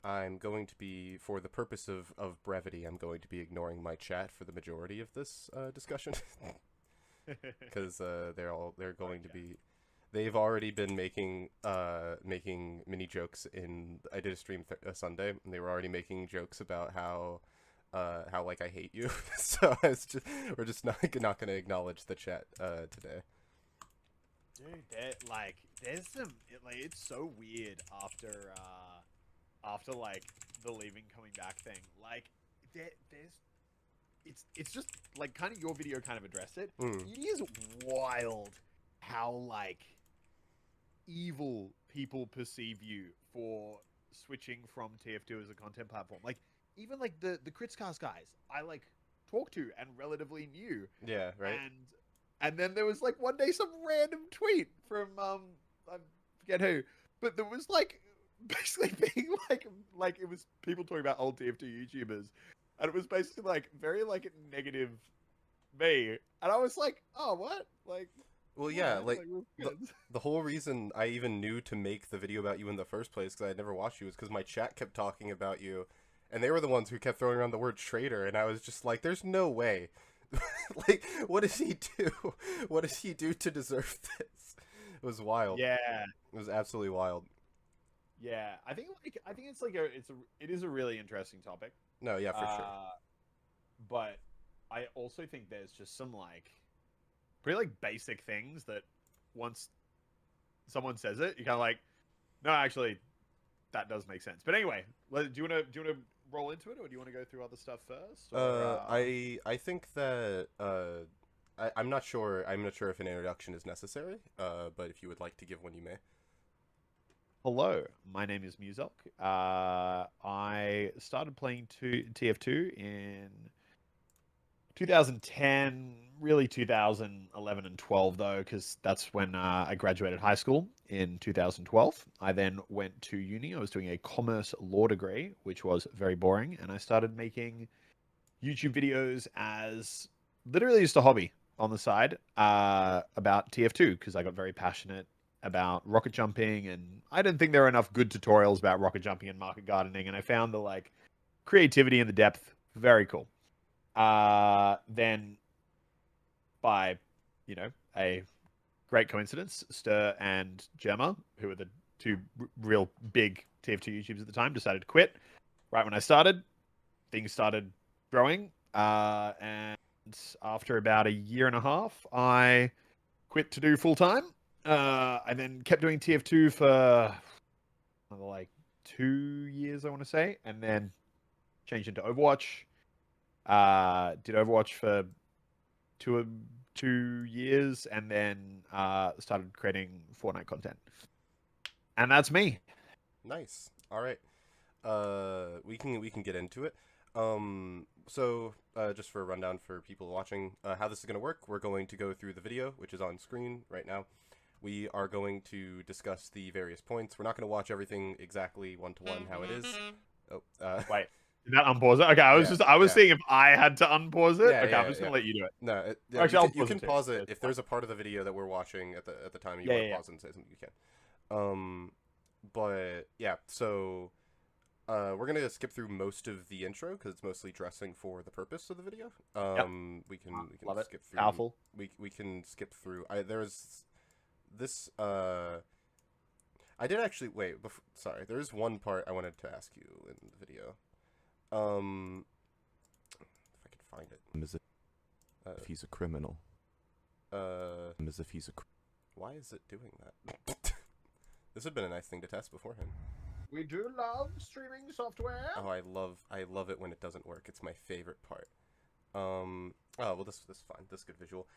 I'm going to be, for the purpose of brevity, I'm going to be ignoring my chat for the majority of this discussion, because they're going to be, they've already been making mini jokes in. I did a stream Sunday, and they were already making jokes about how like I hate you. So we're just not gonna acknowledge the chat today. Dude, there's some it's so weird after like the leaving coming back thing. Like there's it's just like kind of your video kind of addressed it. Mm. It is wild how like evil people perceive you for switching from TF2 as a content platform. Like even like the Critscast guys, I like talked to and relatively knew. Yeah, right. And then there was like one day some random tweet from I forget who, but there was like basically being like it was people talking about old TF2 YouTubers, and it was basically like very like negative me, and I was like, oh what, like. Well, yeah, What? like Like, the whole reason I even knew to make the video about you in the first place, because I had never watched you, was because my chat kept talking about you, and they were the ones who kept throwing around the word traitor, and I was just like, there's no way. Like, what does he do? What does he do to deserve this? It was wild. yeah, It was absolutely wild. yeah. I think it is a really interesting topic. No, yeah, for sure. But I also think there's just some like pretty like basic things that once someone says it, you kind of like, no, actually, that does make sense. But anyway, do you want to roll into it, or do you want to go through other stuff first? Or, I think that I'm not sure. I'm not sure if an introduction is necessary. But if you would like to give one, you may. Hello, my name is Muselk. I started playing TF2 in 2010, really 2011 and 12 though, because that's when I graduated high school in 2012. I then went to uni. I was doing a commerce law degree, which was very boring, and I started making YouTube videos as literally just a hobby on the side about TF2 because I got very passionate about rocket jumping, and I didn't think there were enough good tutorials about rocket jumping and market gardening, and I found the like creativity and the depth very cool. Then by, a great coincidence, Stir and Gemma, who were the two real big TF2 YouTubers at the time, decided to quit. Right when I started, things started growing. And after about a year and a half, I quit to do full time. I then kept doing TF2 for like 2 years, I want to say, and then changed into Overwatch. Did Overwatch for two years, and then started creating Fortnite content. And that's me. Nice. All right. We can get into it. So just for a rundown for people watching, how this is going to work, we're going to go through the video, which is on screen right now. We are going to discuss the various points. We're not going to watch everything exactly one-to-one how it is. Oh, Wait, did that unpause it? Okay, I was seeing if I had to unpause it. Yeah, okay, yeah, I'm just gonna let you do it. No, Actually, you can it pause too. it if there's a part of the video that we're watching at the time you Yeah, want to yeah. pause and say something. You can. But yeah, so we're gonna skip through most of the intro because it's mostly dressing for the purpose of the video. Yep. We can Love it. skip through. Powerful. We can skip through. There's this. I did actually wait. Sorry, there is one part I wanted to ask you in the video. If I can find it. As if he's a criminal. As if he's a. Why is it doing that? This would have been a nice thing to test beforehand. We do love streaming software. Oh, I love it when it doesn't work. It's my favorite part. Oh well, this is fine. This is good visual.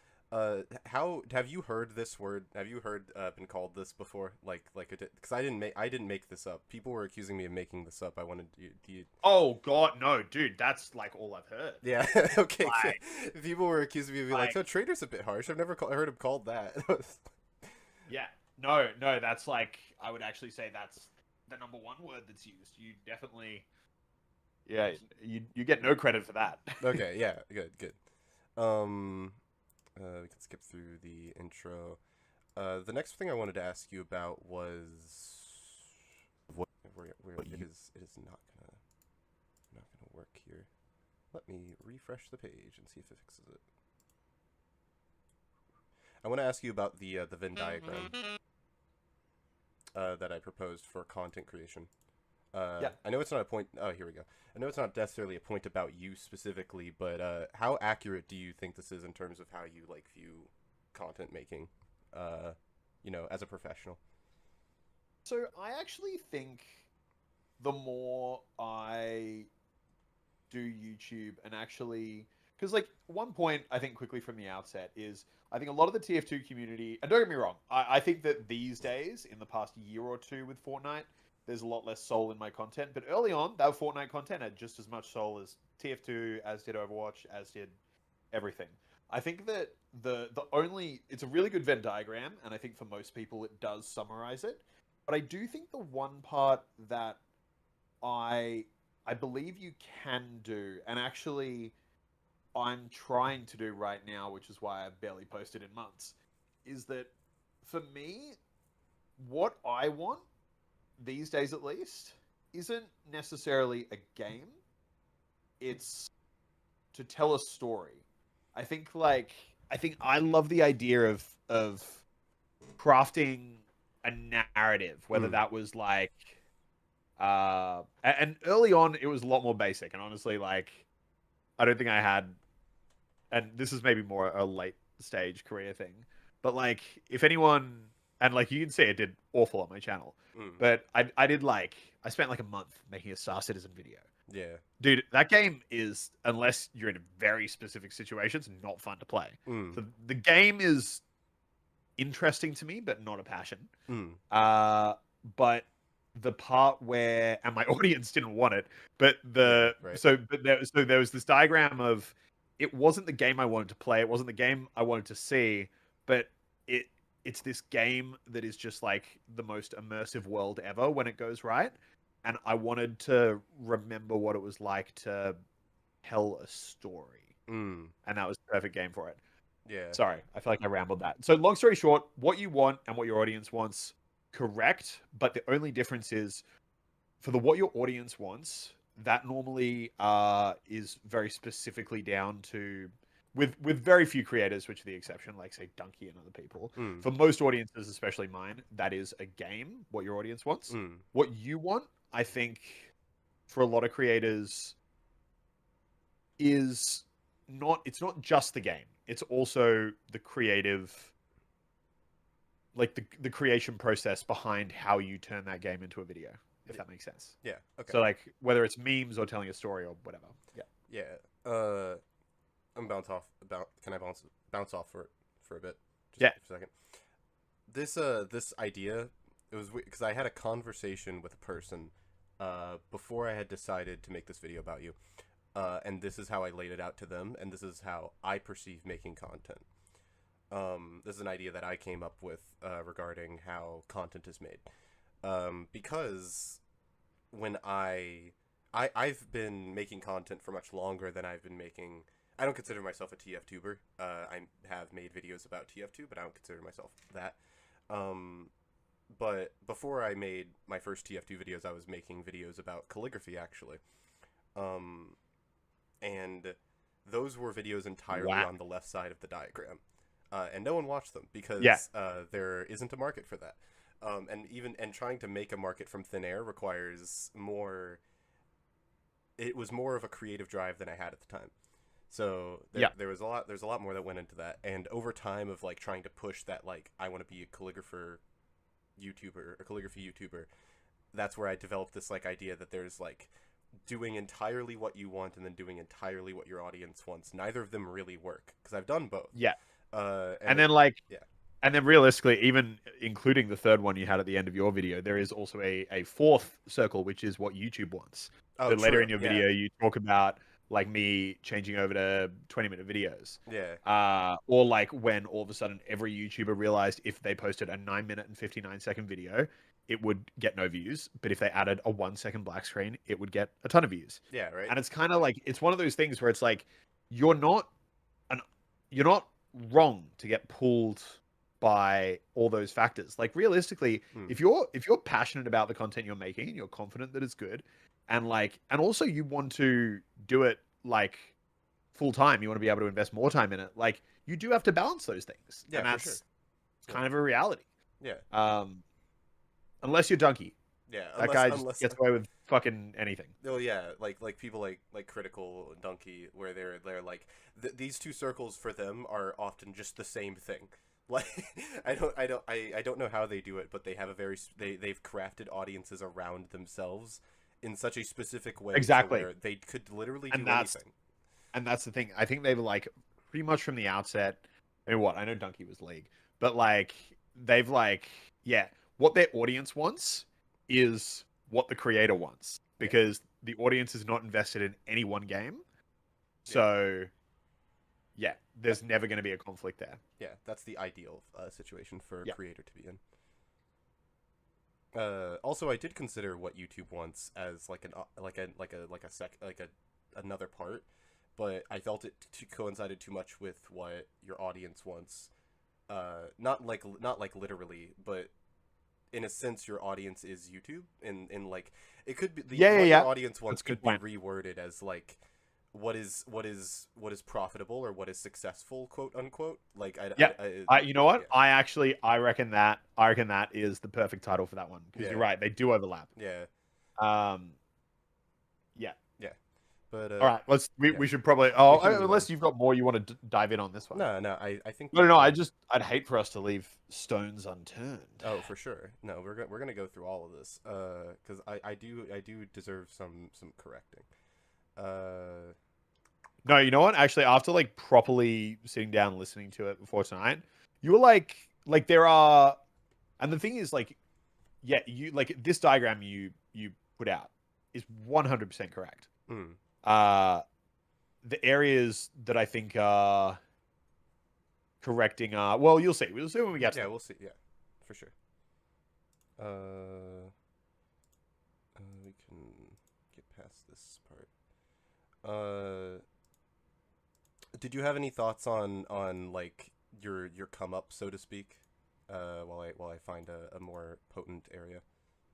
How have you heard this word? Have you heard been called this before? Because I didn't make this up. People were accusing me of making this up. I wanted you. Oh God, no, dude, that's like all I've heard. Yeah. Okay. Like, people were accusing me of being like, "So traitor's a bit harsh." I've never heard him called that. yeah, no, that's like I would actually say that's the number one word that's used. You definitely, yeah, you get no credit for that. Okay. Yeah. Good. We can skip through the intro. The next thing I wanted to ask you about was it is not gonna work here. Let me refresh the page and see if it fixes it. I want to ask you about the Venn diagram that I proposed for content creation. Yeah. I know it's not a point. Oh, here we go. I know it's not necessarily a point about you specifically, but how accurate do you think this is in terms of how you like view content making? You know, as a professional. So I actually think the more I do YouTube and actually, because like one point I think quickly from the outset is I think a lot of the TF2 community, and don't get me wrong, I think that these days in the past year or two with Fortnite, there's a lot less soul in my content. But early on, that Fortnite content had just as much soul as TF2, as did Overwatch, as did everything. I think that the only it's a really good Venn diagram, and I think for most people it does summarize it. But I do think the one part that I believe you can do, and actually I'm trying to do right now, which is why I've barely posted in months, is that for me, what I want these days at least isn't necessarily a game. It's to tell a story. I think I love the idea of crafting a narrative, whether that was like and early on it was a lot more basic, and honestly like I don't think I had, and this is maybe more a late stage career thing, but like if anyone, and like you can see it did awful on my channel, but I did like I spent like a month making a Star Citizen video. Yeah. Dude, that game is, unless you're in very specific situations, not fun to play. So the game is interesting to me, but not a passion. But the part where, and my audience didn't want it, but there was this diagram of, it wasn't the game I wanted to play, it wasn't the game I wanted to see, but it's this game that is just like the most immersive world ever when it goes right. And I wanted to remember what it was like to tell a story. And that was the perfect game for it. Yeah. Sorry, I feel like I rambled that. So long story short, what you want and what your audience wants, correct. But the only difference is for what your audience wants, that normally is very specifically down to, with very few creators, which are the exception, like say Donkey and other people. For most audiences, especially mine, that is a game, what your audience wants. What you want, I think, for a lot of creators it's not just the game. It's also the creative, like the creation process behind how you turn that game into a video, if that makes sense. Yeah. Okay. So like whether it's memes or telling a story or whatever. Yeah. Yeah. I'm bounce off about. Can I bounce off for a bit? Just for a second. This idea, it was because I had a conversation with a person before I had decided to make this video about you, and this is how I laid it out to them, and this is how I perceive making content. This is an idea that I came up with regarding how content is made, because when I've been making content for much longer than I've been making. I don't consider myself a TF-tuber. I have made videos about TF2, but I don't consider myself that. But before I made my first TF2 videos, I was making videos about calligraphy, actually. And those were videos entirely on the left side of the diagram. And no one watched them because there isn't a market for that. And trying to make a market from thin air requires more... It was more of a creative drive than I had at the time. So there's a lot more that went into that, and over time of like trying to push that, like I want to be a calligraphy YouTuber, that's where I developed this like idea that there's like doing entirely what you want and then doing entirely what your audience wants. Neither of them really work because I've done both. Yeah. And then realistically, even including the third one you had at the end of your video, there is also a fourth circle, which is what YouTube wants. So later in your video, you talk about like me changing over to 20-minute videos. Yeah. Or like when all of a sudden every YouTuber realized if they posted a 9-minute and 59-second video, it would get no views. But if they added a 1-second black screen, it would get a ton of views. Yeah, right. And it's kind of like, it's one of those things where it's like, you're not wrong to get pulled by all those factors. Like realistically, Hmm. if you're passionate about the content you're making and you're confident that it's good, and also you want to do it like full time, you want to be able to invest more time in it. Like you do have to balance those things, Yeah, and for that's sure. kind of a reality. Yeah. Unless you're Donkey, Yeah. that guy just gets away with fucking anything. Oh yeah, like people like Critical Donkey, where they're like these two circles for them are often just the same thing. Like I don't know how they do it, but they have a they've crafted audiences around themselves in such a specific way Exactly. to where they could literally do anything. And that's the thing. I think they've like pretty much from the outset. I mean, what I know, Donkey was League, but like they've like what their audience wants is what the creator wants, because the audience is not invested in any one game. So there's never going to be a conflict there. Yeah, that's the ideal situation for a creator to be in. Also, I did consider what YouTube wants as like another part, but I felt it coincided too much with what your audience wants. Not like literally, but in a sense, your audience is YouTube. In like it could be your audience wants could be reworded as like what is profitable or what is successful, quote unquote. Like you know what? Yeah. I reckon that is the perfect title for that one, because you're right, they do overlap. Yeah. But all right, we should probably unless you've got more you want to dive in on this one. No, I think no. I'd hate for us to leave stones unturned. Oh, for sure. No, we're gonna go through all of this because I do deserve some correcting. No, you know what? Actually, after like properly sitting down and listening to it before tonight, you were like there are, and the thing is like, you like this diagram you put out is 100% correct. The areas that I think are correcting are, well, you'll see. We'll see when we get to them. We'll see. Yeah, for sure. We can get past this part. Did you have any thoughts on like your come up, so to speak? While I find a more potent area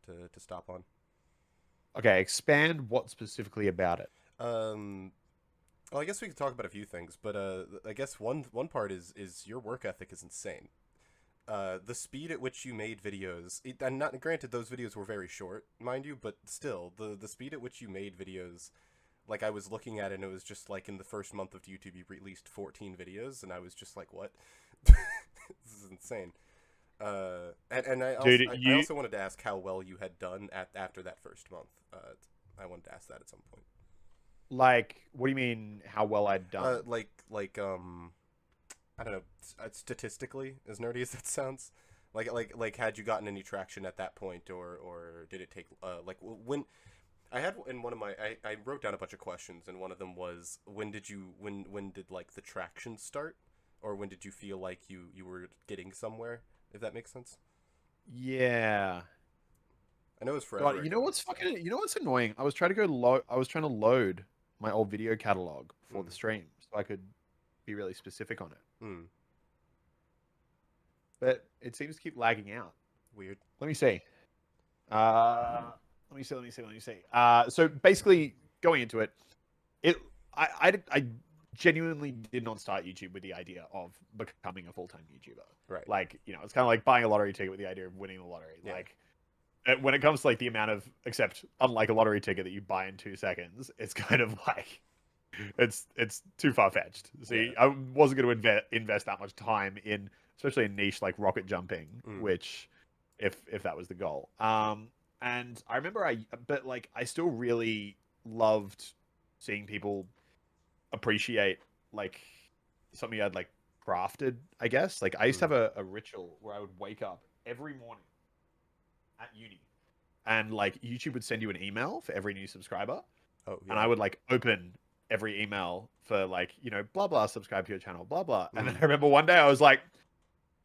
to stop on. Okay, expand what specifically about it. Well, I guess we could talk about a few things, but I guess one part is your work ethic is insane. The speed at which you made videos, and not granted those videos were very short, mind you, but still the speed at which you made videos, like I was looking at it and it was just like in the first month of YouTube you released 14 videos, and I was just like, what? This is insane. And I also wanted to ask how well you had done after that first month. I wanted to ask that at some point. Like, what do you mean? How well I'd done? I don't know. Statistically, as nerdy as that sounds, like had you gotten any traction at that point, or did it take when? I had in one of my I wrote down a bunch of questions, and one of them was when did like the traction start, or when did you feel like you were getting somewhere? If that makes sense. Yeah. I know it's forever. God, you know what's annoying? I was trying to load my old video catalog before the stream so I could be really specific on it. But it seems to keep lagging out. Weird. Let me see. Let me see. So basically, going into it, I genuinely did not start YouTube with the idea of becoming a full-time YouTuber. Right. Like, it's kind of like buying a lottery ticket with the idea of winning the lottery. Yeah. Like, when it comes to like the amount of, except unlike a lottery ticket that you buy in 2 seconds, it's kind of like, it's too far-fetched. See, I wasn't going to invest that much time in, especially a niche like rocket jumping, which, if that was the goal. And I remember I still really loved seeing people appreciate like something I'd like crafted, I guess. Like I used to have a ritual where I would wake up every morning at uni and like YouTube would send you an email for every new subscriber. Oh, yeah. And I would like open every email for like, blah, blah, subscribe to your channel, blah, blah. And then I remember one day I was like,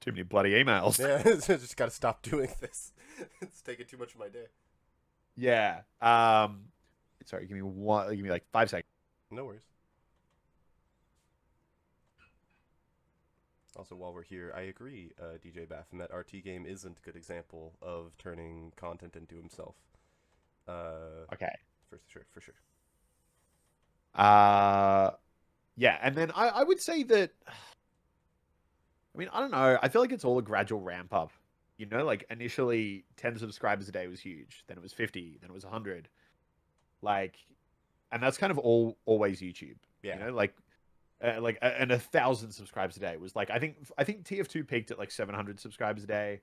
too many bloody emails. Yeah, just got to stop doing this. It's taking too much of my day. Yeah. Sorry, give me like 5 seconds. No worries. Also, while we're here, I agree, DJ Baffin, that RT Game isn't a good example of turning content into himself. Okay. For sure. Yeah, and then I would say that, I mean, I don't know. I feel like it's all a gradual ramp up. You know, like initially 10 subscribers a day was huge. Then it was 50. Then it was 100. Like, and that's kind of always YouTube. Yeah. You know, like, and 1,000 subscribers a day was like, I think TF2 peaked at like 700 subscribers a day.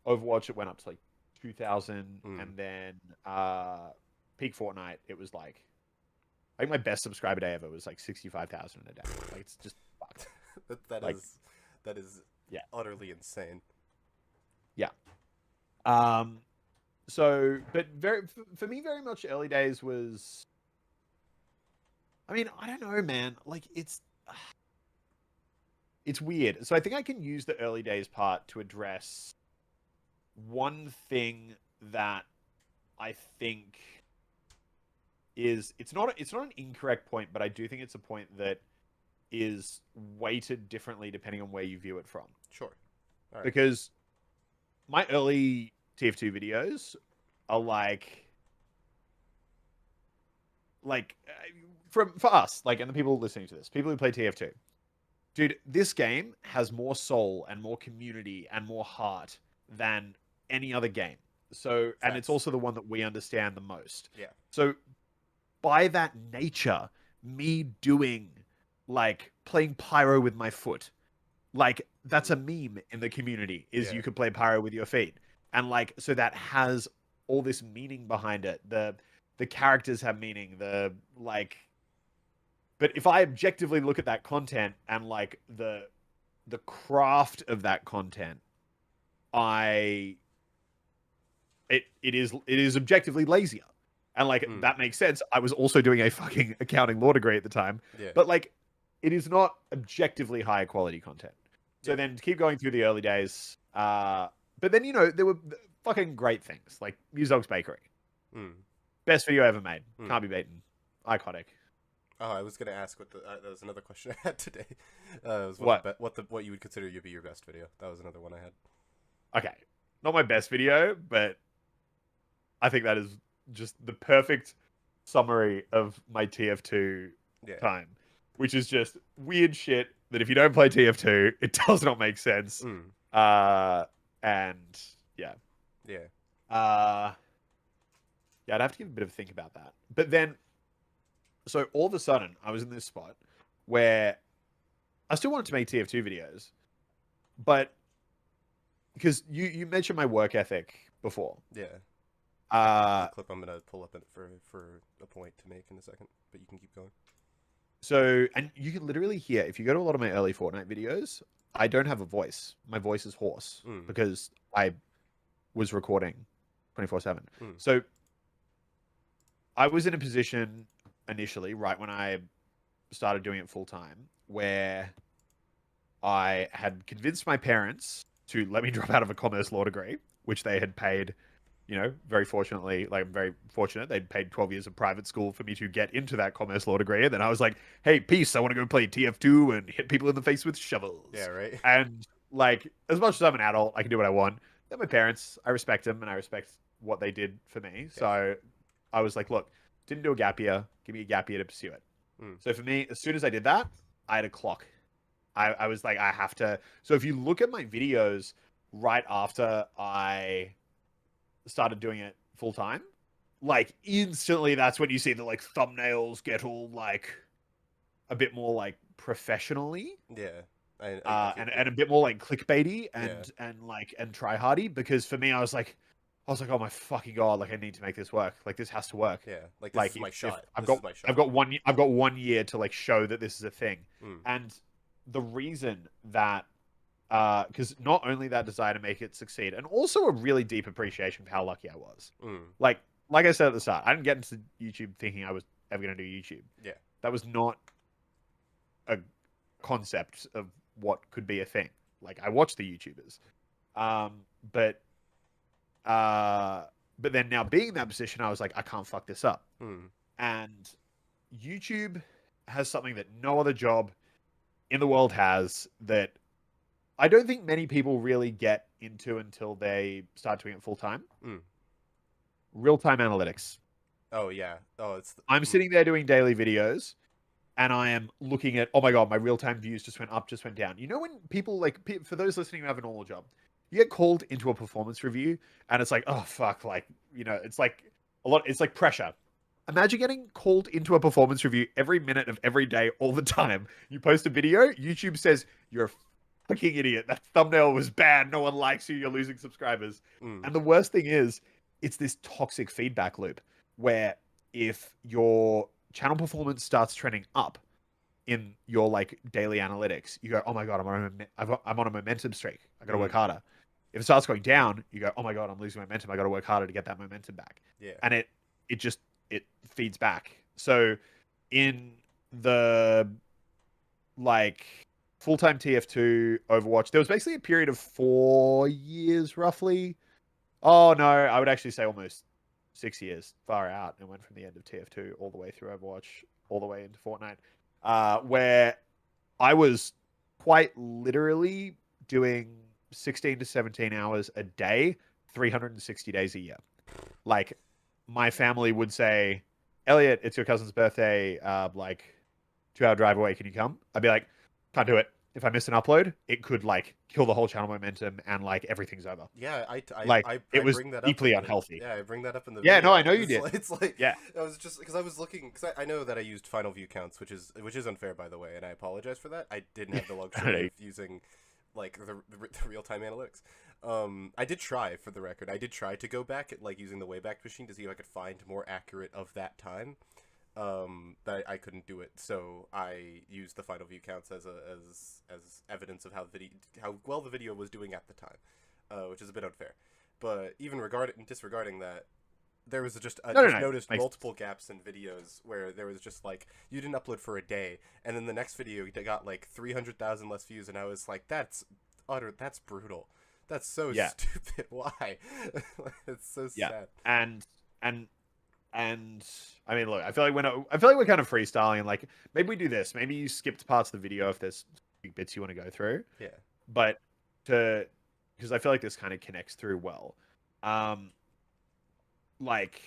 Overwatch, it went up to like 2,000. And then peak Fortnite, it was like, I think my best subscriber day ever was like 65,000 a day. Like, it's just fucked. that is yeah, utterly insane. Yeah. So, but for me, very much early days was, I mean, I don't know, man. Like, it's weird. So I think I can use the early days part to address one thing that I think is, it's not an incorrect point, but I do think it's a point that is weighted differently depending on where you view it from. Sure. All right. Because my early TF2 videos are for us, like, and the people listening to this, people who play TF2, dude, this game has more soul and more community and more heart than any other game. So, Facts. And it's also the one that we understand the most. Yeah. So by that nature, me doing, like, playing pyro with my foot, like, that's a meme in the community, is you could play pyro with your feet. And, like, so that has all this meaning behind it. The characters have meaning, but if I objectively look at that content and, like, the craft of that content, it is objectively lazier. And, like, that makes sense. I was also doing a fucking accounting law degree at the time. Yeah. But, like, it is not objectively higher quality content. So then to keep going through the early days, but then, you know, there were fucking great things, like Muselk's Bakery. Best video ever made. Can't be beaten. Iconic. Oh, I was gonna ask what that was another question I had today. Was what you would consider to be your best video? That was another one I had. Okay, not my best video, but I think that is just the perfect summary of my TF2 time, which is just weird shit that if you don't play TF2, it does not make sense. And yeah. I'd have to give a bit of a think about that. But then, so all of a sudden, I was in this spot where I still wanted to make TF2 videos, but because you mentioned my work ethic before. Yeah. The clip I'm gonna pull up for a point to make in a second, but you can keep going. So, and you can literally hear, if you go to a lot of my early Fortnite videos, I don't have a voice. My voice is hoarse because I was recording 24/7. So I was in a position initially, right when I started doing it full time, where I had convinced my parents to let me drop out of a commerce law degree, which they had paid, you know, very fortunately, like, I'm very fortunate. They'd paid 12 years of private school for me to get into that commerce law degree. And then I was like, hey, peace, I want to go play TF2 and hit people in the face with shovels. Yeah, right. And, like, as much as I'm an adult, I can do what I want. They're my parents. I respect them, and I respect what they did for me. Yeah. So I was like, look, didn't do a gap year. Give me a gap year to pursue it. So for me, as soon as I did that, I had a clock. I was like, I have to. So if you look at my videos right after I started doing it full time, like, instantly that's when you see the, like, thumbnails get all, like, a bit more, like, professionally. Yeah. And a bit more, like, clickbaity and try hardy, because for me, I was like, oh my fucking god, like, I need to make this work. Like, this has to work. Yeah. Like, this is my shot. I've got 1 year to, like, show that this is a thing. And the reason that, because not only that desire to make it succeed, and also a really deep appreciation for how lucky I was. Like I said at the start, I didn't get into YouTube thinking I was ever going to do YouTube. Yeah. That was not a concept of what could be a thing. Like, I watched the YouTubers. But then now being in that position, I was like, I can't fuck this up. And YouTube has something that no other job in the world has, that I don't think many people really get into until they start doing it full time. Real-time analytics. Oh yeah. Oh, it's. I'm sitting there doing daily videos, and I am looking at, oh my god, my real-time views just went up, just went down. You know when people like, for those listening who have a normal job, you get called into a performance review, and it's like, oh fuck, like, you know, it's like it's like pressure. Imagine getting called into a performance review every minute of every day, all the time. You post a video, YouTube says you're a fucking idiot. That thumbnail was bad. No one likes you. You're losing subscribers. And the worst thing is, it's this toxic feedback loop where if your channel performance starts trending up in your like daily analytics, you go, oh my god, I'm on a momentum streak. I got to work harder. If it starts going down, you go, oh my god, I'm losing momentum. I got to work harder to get that momentum back. Yeah. And it feeds back. So in the like full-time TF2 Overwatch, there was basically a period of 4 years roughly. Oh no, I would actually say almost 6 years, far out, and went from the end of TF2 all the way through Overwatch, all the way into Fortnite, where I was quite literally doing 16 to 17 hours a day, 360 days a year. Like, my family would say, Elliot, it's your cousin's birthday, like 2-hour drive away, can you come? I'd be like, can't do it. If I miss an upload, it could like kill the whole channel momentum and like everything's over. Yeah, it was bring that deeply up unhealthy. I bring that up in the yeah, video. No, I know you did. It's like, yeah, I was just because I was looking because I know that I used final view counts, which is unfair, by the way, and I apologize for that. I didn't have the luxury of using like the real time analytics. I did try, for the record. I did try to go back at like using the Wayback Machine to see if I could find more accurate of that time. But I couldn't do it, so I used the final view counts as evidence of how well the video was doing at the time, which is a bit unfair. But even disregarding that, there was just noticed multiple gaps in videos where there was just like, you didn't upload for a day, and then the next video got like 300,000 less views, and I was like, that's brutal. That's so stupid. Why? It's so sad. And I mean, look, I feel like we're kind of freestyling, and like maybe we do this. Maybe you skipped parts of the video if there's big bits you want to go through. Yeah. But because I feel like this kind of connects through well. Like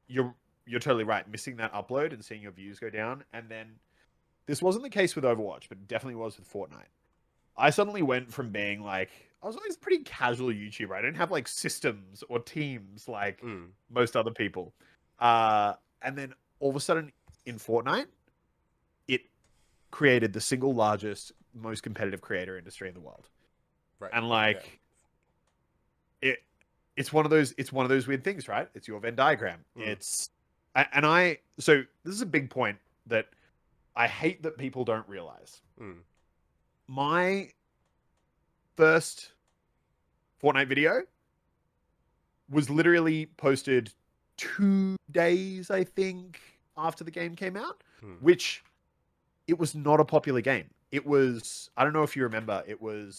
you're totally right. Missing that upload and seeing your views go down, and then this wasn't the case with Overwatch, but it definitely was with Fortnite. I suddenly went from being like, I was always a pretty casual YouTuber. I didn't have like systems or teams like most other people. And then all of a sudden in Fortnite, it created the single largest, most competitive creator industry in the world. Right. And like, it's one of those weird things, right? It's your Venn diagram. So this is a big point that I hate that people don't realize. My first Fortnite video was literally posted 2 days, I think, after the game came out, which it was not a popular game. It was, I don't know if you remember,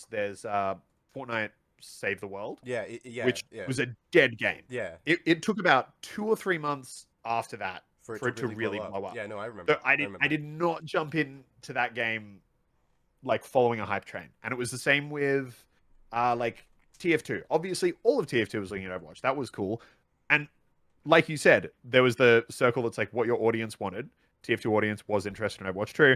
there's Fortnite Save the World, which was a dead game. Yeah. It took about 2 or 3 months after that for it to really blow up. Yeah, no, I remember. So I did not jump into that game like following a hype train. And it was the same with like TF2. Obviously, all of TF2 was looking at Overwatch. That was cool. And like you said, there was the circle that's like what your audience wanted. TF2 audience was interested in Overwatch. True.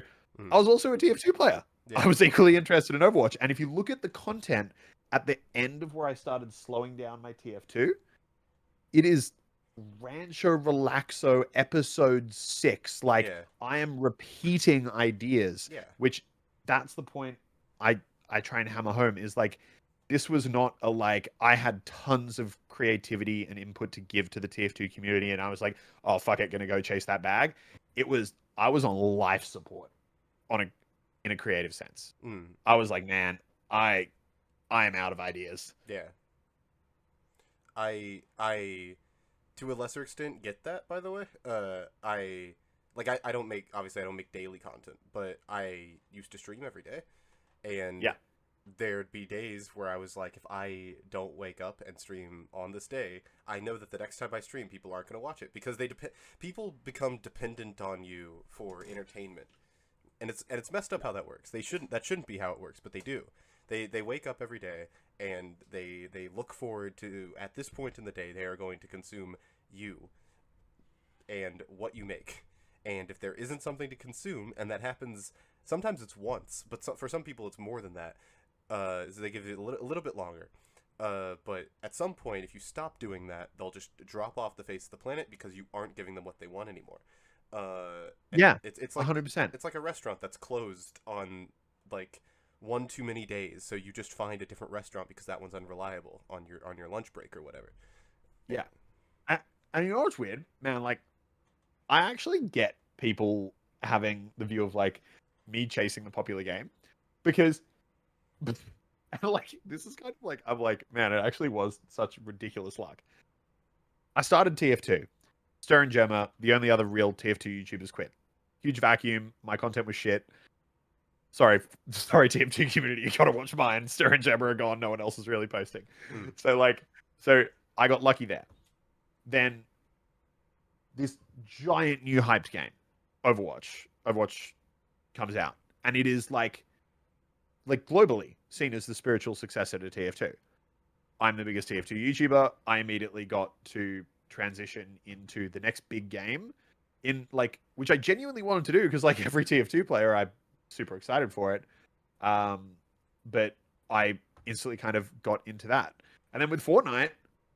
I was also a TF2 player. Yeah. I was equally interested in Overwatch. And if you look at the content at the end of where I started slowing down my TF2, it is Rancho Relaxo episode 6. Like, I am repeating ideas, which that's the point I try and hammer home is like, this was not a like, I had tons of creativity and input to give to the TF2 community, and I was like, oh, fuck it, gonna go chase that bag. I was on life support in a creative sense. I was like, man, I am out of ideas. Yeah. I to a lesser extent get that, by the way. I don't make daily content, but I used to stream every day. And there'd be days where I was like, if I don't wake up and stream on this day, I know that the next time I stream, people aren't going to watch it because people become dependent on you for entertainment, and it's messed up how that works. That shouldn't be how it works, but they do. They wake up every day and they look forward to, at this point in the day, they are going to consume you and what you make. And if there isn't something to consume, and that happens, sometimes it's once, but for some people it's more than that. So they give it a little bit longer. But at some point, if you stop doing that, they'll just drop off the face of the planet because you aren't giving them what they want anymore. Yeah, it's like 100%. It's like a restaurant that's closed on like one too many days, so you just find a different restaurant because that one's unreliable on your lunch break or whatever. Yeah. And you know what's weird, man? Like, I actually get people having the view of like me chasing the popular game, because like this is kind of like, I'm like, man, it actually was such ridiculous luck. I started TF2. Stir and Gemma, the only other real TF2 YouTubers, quit. Huge vacuum. My content was shit. Sorry, TF2 community. You gotta watch mine. Stir and Gemma are gone. No one else is really posting. So I got lucky there. Then this giant new hyped game, Overwatch. Overwatch comes out, and it is like globally seen as the spiritual successor to TF2. I'm the biggest TF2 YouTuber. I immediately got to transition into the next big game, which I genuinely wanted to do, because like every TF2 player, I'm super excited for it. But I instantly kind of got into that. And then with Fortnite,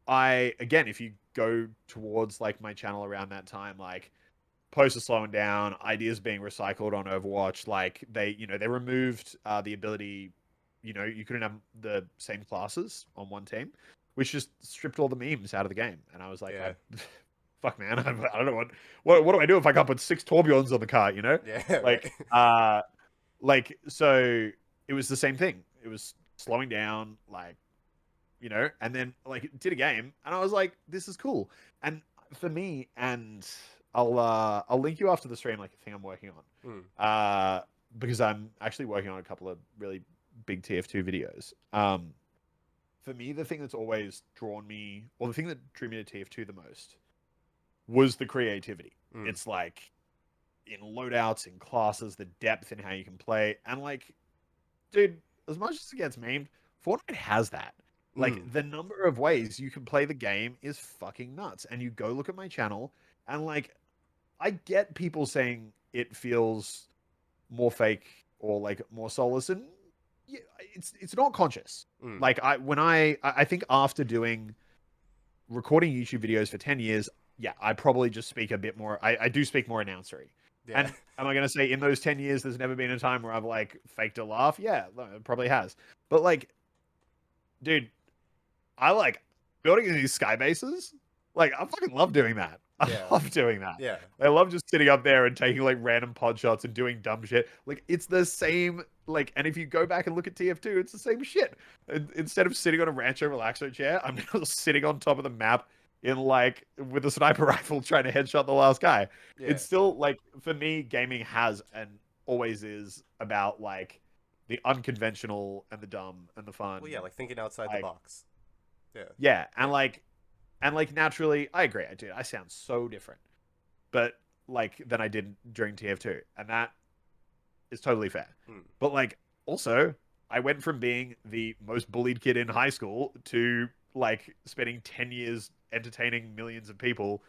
again, if you go towards like my channel around that time, like posts are slowing down, ideas being recycled on Overwatch, like they removed the ability, you couldn't have the same classes on one team, which just stripped all the memes out of the game. And I was like, fuck man, I don't know what do I do if I can't put 6 Torbjorns on the car, Yeah, like so it was the same thing. It was slowing down, like, and then like did a game, and I was like, this is cool. And for me, and I'll link you after the stream like a thing I'm working on, because I'm actually working on a couple of really big TF2 videos. For me, the thing that's always drawn me, or the thing that drew me to TF2 the most, was the creativity. It's like in loadouts, in classes, the depth in how you can play, and like, dude, as much as it gets memed, Fortnite has that. Like, the number of ways you can play the game is fucking nuts. And you go look at my channel, and like, I get people saying it feels more fake or like more soulless, and yeah, it's not conscious. Like, I think after recording YouTube videos for 10 years, yeah, I probably just speak a bit more. I do speak more announcery. Yeah. And am I going to say in those 10 years, there's never been a time where I've like faked a laugh? Yeah, it probably has. But like, dude, I like building these sky bases. Like, I fucking love doing that. I love doing that. Yeah. I love just sitting up there and taking like random pod shots and doing dumb shit. Like, it's the same, like, and if you go back and look at TF2, it's the same shit. Instead of sitting on a Rancho Relaxo chair, I'm now sitting on top of the map in like with a sniper rifle trying to headshot the last guy. Yeah. It's still like, for me, gaming has and always is about like the unconventional and the dumb and the fun. Well, yeah, like thinking outside the box. Yeah, and like naturally, I agree. I sound so different, but like than I did during TF2, and that is totally fair. But like, also, I went from being the most bullied kid in high school to like spending 10 years entertaining millions of people.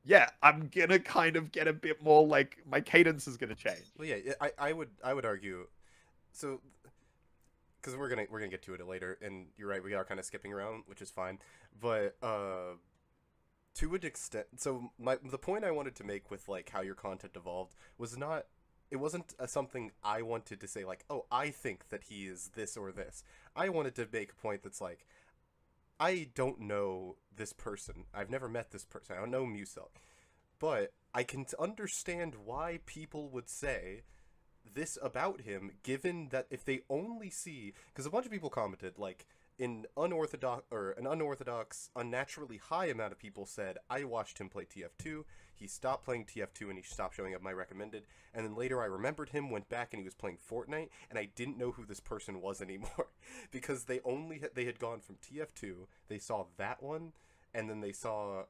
Yeah, I'm gonna kind of get a bit more, like, my cadence is gonna change. Well, yeah, I would argue, so, because we're gonna get to it later, and you're right, we are kind of skipping around, which is fine, but to an extent, so the point I wanted to make with like how your content evolved was not, it wasn't something I wanted to say like, oh, I think that he is this or this. I wanted to make a point that's like, I don't know this person. I've never met this person. I don't know Muselk. But I can understand why people would say this about him, given that if they only see... Because a bunch of people commented, like, an unorthodox, unnaturally high amount of people said, I watched him play TF2, he stopped playing TF2 and he stopped showing up my recommended, and then later I remembered him, went back and he was playing Fortnite, and I didn't know who this person was anymore, because they had gone from TF2, they saw that one, and then they saw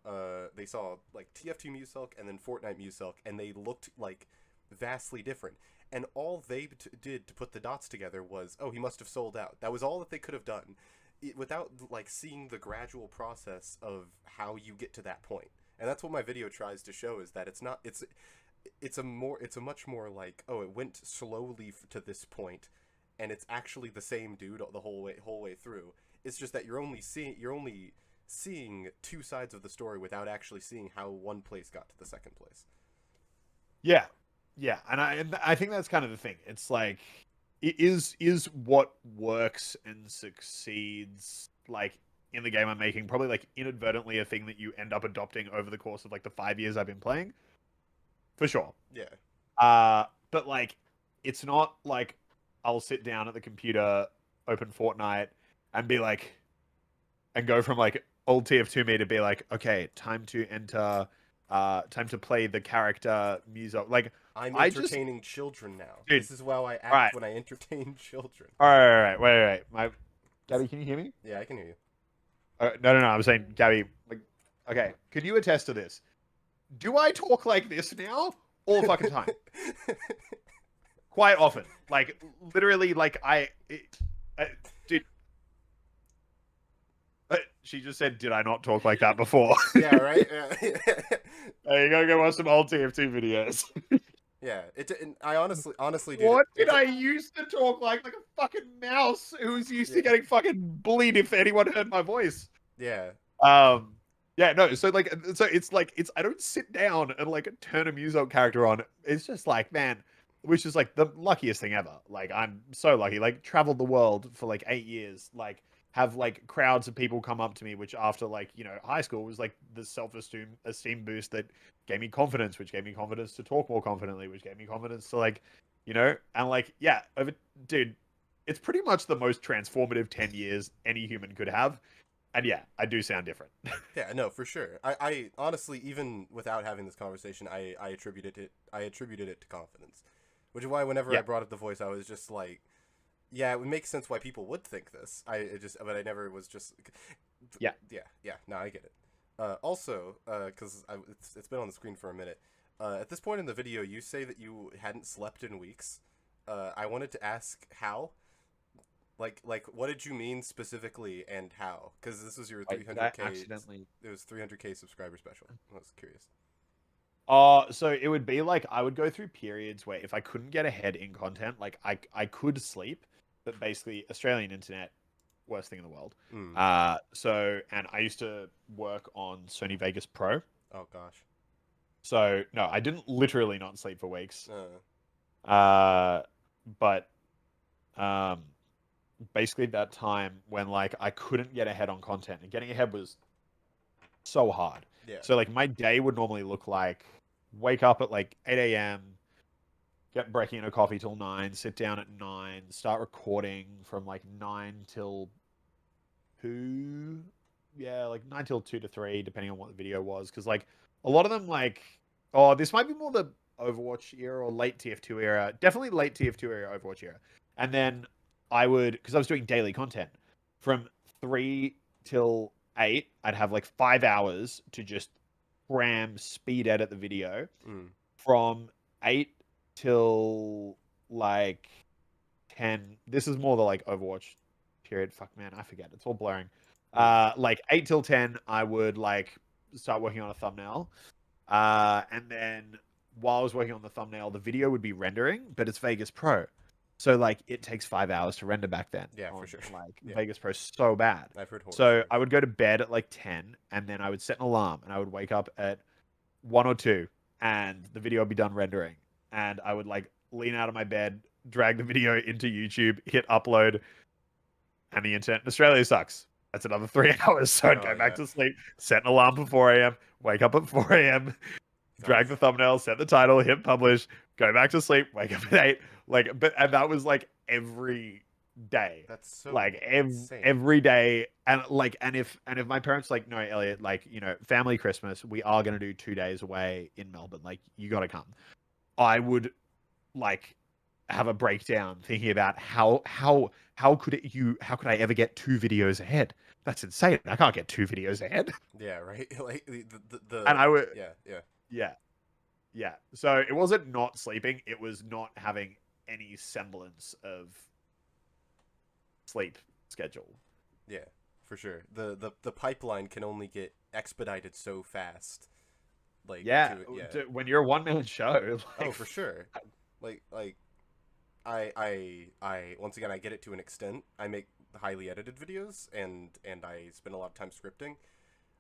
like TF2 Muselk and then Fortnite Muselk, and they looked like vastly different. And all they did to put the dots together was, oh, he must have sold out. That was all that they could have done, without like seeing the gradual process of how you get to that point. And that's what my video tries to show, is that it's not, it's a much more like, oh, it went slowly to this point, and it's actually the same dude the whole way through. It's just that you're only seeing two sides of the story without actually seeing how one place got to the second place. Yeah, yeah, and I think that's kind of the thing. It's like, it is what works and succeeds, like, in the game I'm making, probably like inadvertently a thing that you end up adopting over the course of like the 5 years I've been playing, for sure. Yeah. But like, it's not like I'll sit down at the computer, open Fortnite, and be like, and go from like old TF2 me to be like, okay, time to enter, time to play the character Muselk. Like, I'm entertaining children now. Dude, this is how I act when I entertain children. All right, wait. Gabby, can you hear me? Yeah, I can hear you. No. I'm saying, Gabby, like, okay, can you attest to this? Do I talk like this now all the fucking time? Quite often. Like, literally, like, dude. She just said, did I not talk like that before? Yeah, right? Yeah. You gotta go watch some old TF2 videos. Yeah, I honestly did. What did I used to talk like a fucking mouse who's used to getting fucking bullied if anyone heard my voice? Yeah. Yeah, no, so it's like, I don't sit down and like turn a Muselk character on. It's just like, man, which is like the luckiest thing ever. Like, I'm so lucky. Like, traveled the world for like 8 years. Like, have like crowds of people come up to me, which after like, you know, high school was like the self-esteem boost that gave me confidence, which gave me confidence to talk more confidently, which gave me confidence to like, you know, and like, yeah, dude, it's pretty much the most transformative 10 years any human could have. And yeah, I do sound different. Yeah, no, for sure. I honestly, even without having this conversation, I attributed it to confidence, which is why whenever I brought up the voice, I was just like, yeah, it would make sense why people would think this. But I never was just. Yeah. No, I get it. Also, because it's been on the screen for a minute. At this point in the video, you say that you hadn't slept in weeks. I wanted to ask how. Like, what did you mean specifically, and how? Because this was your 300K. It was 300K subscriber special. I was curious. So it would be like, I would go through periods where if I couldn't get ahead in content, like I could sleep, but basically Australian internet, worst thing in the world. And I used to work on Sony Vegas Pro. Oh gosh. So no, I didn't literally not sleep for weeks. But basically that time when like I couldn't get ahead on content, and getting ahead was so hard. Yeah. So like my day would normally look like, wake up at like 8 a.m, get breaking a coffee till 9, sit down at 9, start recording from like 9 till 2. Yeah, like 9 till 2 to 3, depending on what the video was. Because like a lot of them, like, oh, this might be more the Overwatch era or late TF2 era. Definitely late TF2 era, Overwatch era. And then I would, because I was doing daily content, from 3 till 8, I'd have like 5 hours to just cram, speed edit the video. From 8 till like 10. This is more the like Overwatch period. Fuck, man, I forget. It's all blurring. Like 8 till 10, I would like start working on a thumbnail. And then while I was working on the thumbnail, the video would be rendering, but it's Vegas Pro. So like it takes 5 hours to render back then. Yeah, for sure. Like Vegas Pro is so bad. I've heard horror So stories. I would go to bed at like 10, and then I would set an alarm, and I would wake up at 1 or 2, and the video would be done rendering. And I would like lean out of my bed, drag the video into YouTube, hit upload, and the internet in Australia sucks. That's another 3 hours. So I'd go back to sleep, set an alarm for 4 a.m, wake up at 4 a.m, drag the thumbnail, set the title, hit publish, go back to sleep, wake up at 8. Like, and that was like every day. That's so like insane. every day. And like, and if my parents like, no, Elliot, like, you know, family Christmas, we are going to do 2 days away in Melbourne. Like, you got to come. I would like have a breakdown thinking about how could I ever get 2 videos ahead? That's insane. I can't get 2 videos ahead. Yeah, right. Like the and I would, Yeah. So it wasn't not sleeping. It was not having any semblance of sleep schedule. Yeah, for sure. The pipeline can only get expedited so fast. Like Yeah. yeah. When you're a one-man show. Oh, for sure. Like I once again I get it to an extent. I make highly edited videos and I spend a lot of time scripting.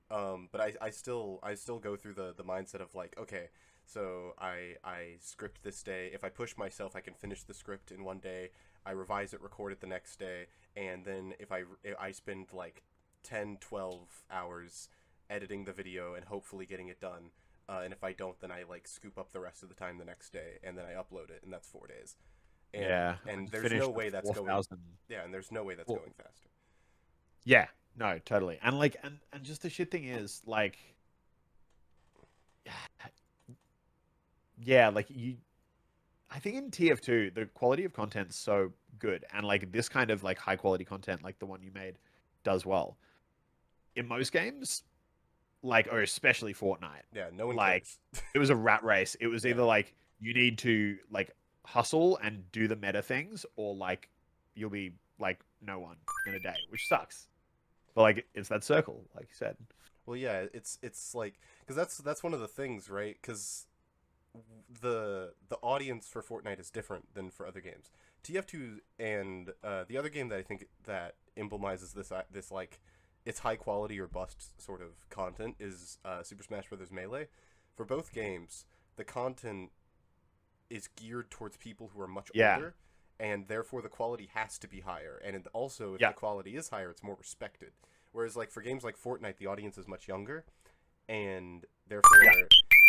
But I still go through the mindset of like, okay, so I script this day. If I push myself, I can finish the script in one day. I revise it, record it the next day, and then if I spend like 10, 12 hours editing the video and hopefully getting it done. And if I don't, then I like scoop up the rest of the time the next day, and then I upload it, and that's 4 days. And, Yeah. and there's no way that's going. 4,000. Yeah, and there's no way that's going faster. Yeah, no, totally. And like, and just the shit thing is like, yeah, like I think in TF2 the quality of content's so good, and like this kind of like high quality content, like the one you made, does well. In most games, like, or especially Fortnite, Yeah, no one like cares. it was a rat race. It was Yeah. either like you need to like hustle and do the meta things, or like you'll be like no one in a day, which sucks. But like it's that circle, like you said. Well, yeah, it's like because that's one of the things, right? Because the audience for Fortnite is different than for other games. TF2 and the other game that I think that emblemizes this like it's high quality or bust sort of content is Super Smash Bros. Melee. For both games, the content is geared towards people who are much older, and therefore the quality has to be higher. And also, if the quality is higher, it's more respected. Whereas, like for games like Fortnite, the audience is much younger, and therefore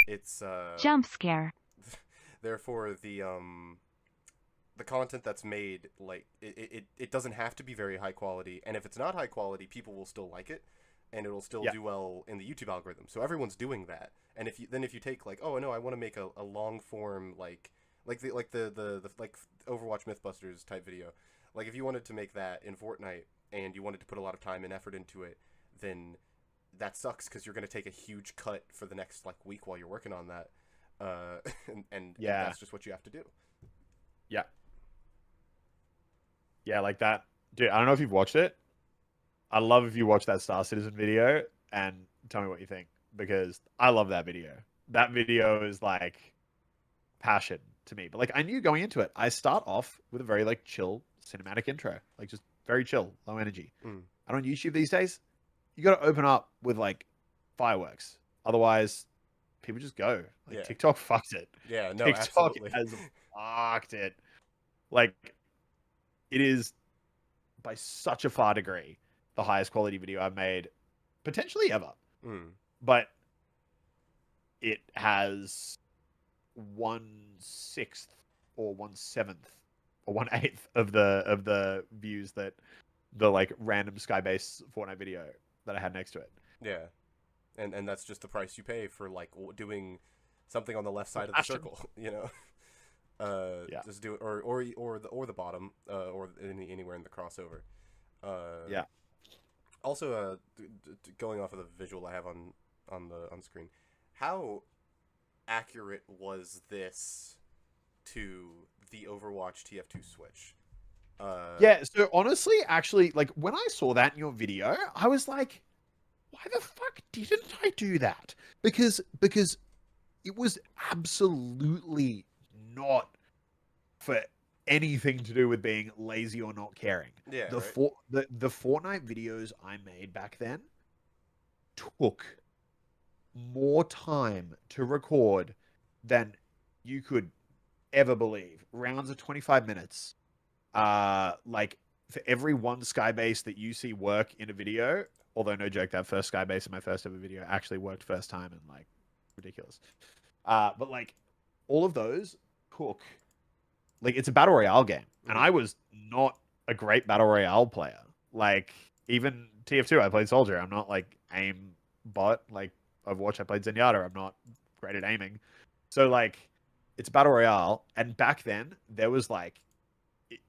it's jump scare. Therefore, the content that's made, like it doesn't have to be very high quality, and if it's not high quality, people will still like it, and it'll still do well in the YouTube algorithm. So everyone's doing that. And if you take like, oh no, I want to make a long form like the Overwatch Mythbusters type video, like if you wanted to make that in Fortnite and you wanted to put a lot of time and effort into it, then that sucks because you're going to take a huge cut for the next like week while you're working on that, and that's just what you have to do. Yeah, like that. Dude, I don't know if you've watched it. I love if you watch that Star Citizen video and tell me what you think, because I love that video. That video is like passion to me. But like I knew going into it, I start off with a very like chill cinematic intro, like just very chill, low energy. And on YouTube these days, you got to open up with like fireworks. Otherwise, people just go. Like TikTok fucked it. Yeah, no, TikTok absolutely. has fucked it. Like it is by such a far degree the highest quality video I've made potentially ever. But it has 1/6 or 1/7 or 1/8 of the views that the like random Skybase Fortnite video that I had next to it. Yeah, and that's just the price you pay for like doing something on the left side of the circle, you know. Just do it, or the bottom, or anywhere in the crossover. Also, going off of the visual I have on screen, how accurate was this to the Overwatch TF2 switch? So honestly, actually, like when I saw that in your video, I was like, why the fuck didn't I do that? Because it was absolutely not for anything to do with being lazy or not caring. Yeah, the Fortnite videos I made back then took more time to record than you could ever believe. Rounds of 25 minutes. Like for every one Skybase that you see work in a video, although no joke, that first Skybase in my first ever video actually worked first time and like ridiculous. But like all of those took, like it's a battle royale game, and I was not a great battle royale player. Like even TF2, I played soldier. I'm not like aim bot. Like Overwatch, I played Zenyatta. I'm not great at aiming. So like it's battle royale, and back then there was like,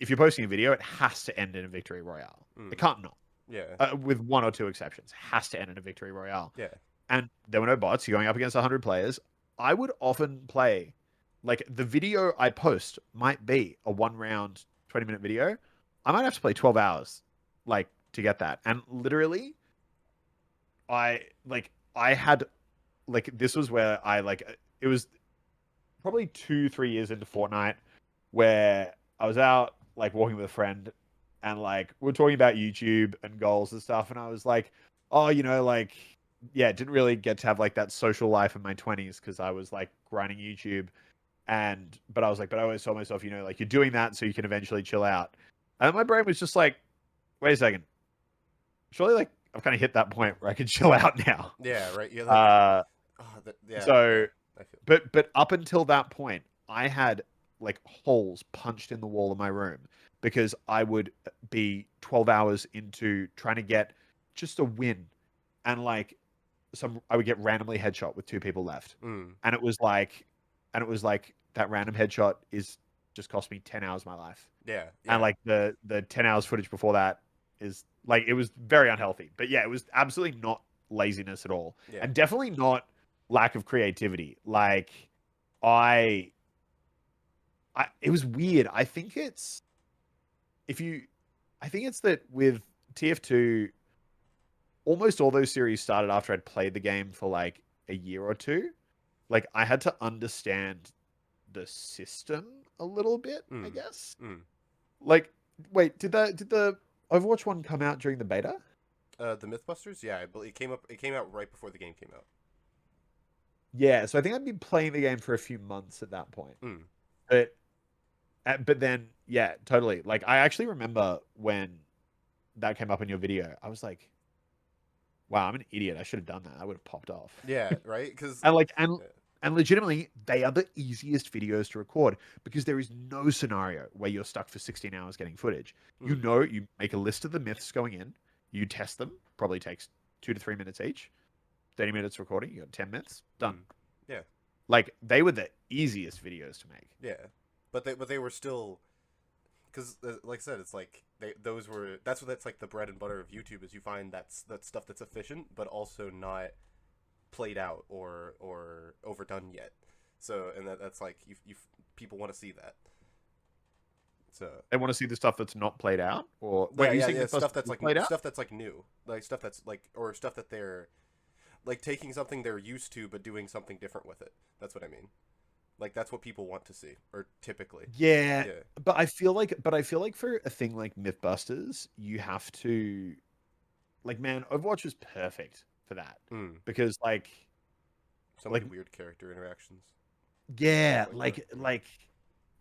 if you're posting a video, it has to end in a victory royale. It can't not. Yeah. With one or two exceptions, it has to end in a victory royale. Yeah. And there were no bots. You're going up against 100 players. I would often play, like the video I post might be a 1 round, 20-minute video. I might have to play 12 hours, like to get that. And literally, I had like this was where I like it was probably 2-3 years into Fortnite where I was out like walking with a friend and like we are talking about YouTube and goals and stuff, and I was like, oh, like yeah, didn't really get to have like that social life in my 20s because I was like grinding YouTube, but I was like, but I always told myself, like you're doing that so you can eventually chill out. And my brain was just like, wait a second, surely like I've kind of hit that point where I can chill out now. Yeah, right. You're like, yeah. So, I feel. but up until that point, I had like holes punched in the wall of my room because I would be 12 hours into trying to get just a win, and like I would get randomly headshot with 2 people left, and it was like that random headshot is just cost me 10 hours of my life. Yeah. And like the 10 hours footage before that is like, it was very unhealthy. But yeah, it was absolutely not laziness at all. Yeah. And definitely not lack of creativity. Like it was weird. I think it's that with TF2, almost all those series started after I'd played the game for like a year or two. Like I had to understand the system a little bit, I guess. Like, wait, did the Overwatch one come out during the beta? The Mythbusters, yeah, I believe it came out right before the game came out. Yeah, so I think I'd been playing the game for a few months at that point. But then, yeah, totally. Like, I actually remember when that came up in your video, I was like, wow, I'm an idiot. I should have done that. I would have popped off. Yeah, right? Because And legitimately, they are the easiest videos to record because there is no scenario where you're stuck for 16 hours getting footage. You make a list of the myths going in, you test them, probably takes 2 to 3 minutes each. 30 minutes recording, you got 10 minutes, done. Yeah. Like, they were the easiest videos to make. Yeah. But they were still, because like I said, it's like that's like the bread and butter of YouTube, is you find that stuff that's efficient but also not played out or overdone yet. So, and that's like people want to see that. So they want to see the stuff that's not played out, or stuff that's like played out? Stuff that's like new, like stuff that's like, or stuff that they're like taking something they're used to but doing something different with it. That's what I mean. Like that's what people want to see, or typically. Yeah. But I feel like for a thing like Mythbusters, you have to, like, man, Overwatch was perfect for that because like so many weird character interactions. Yeah,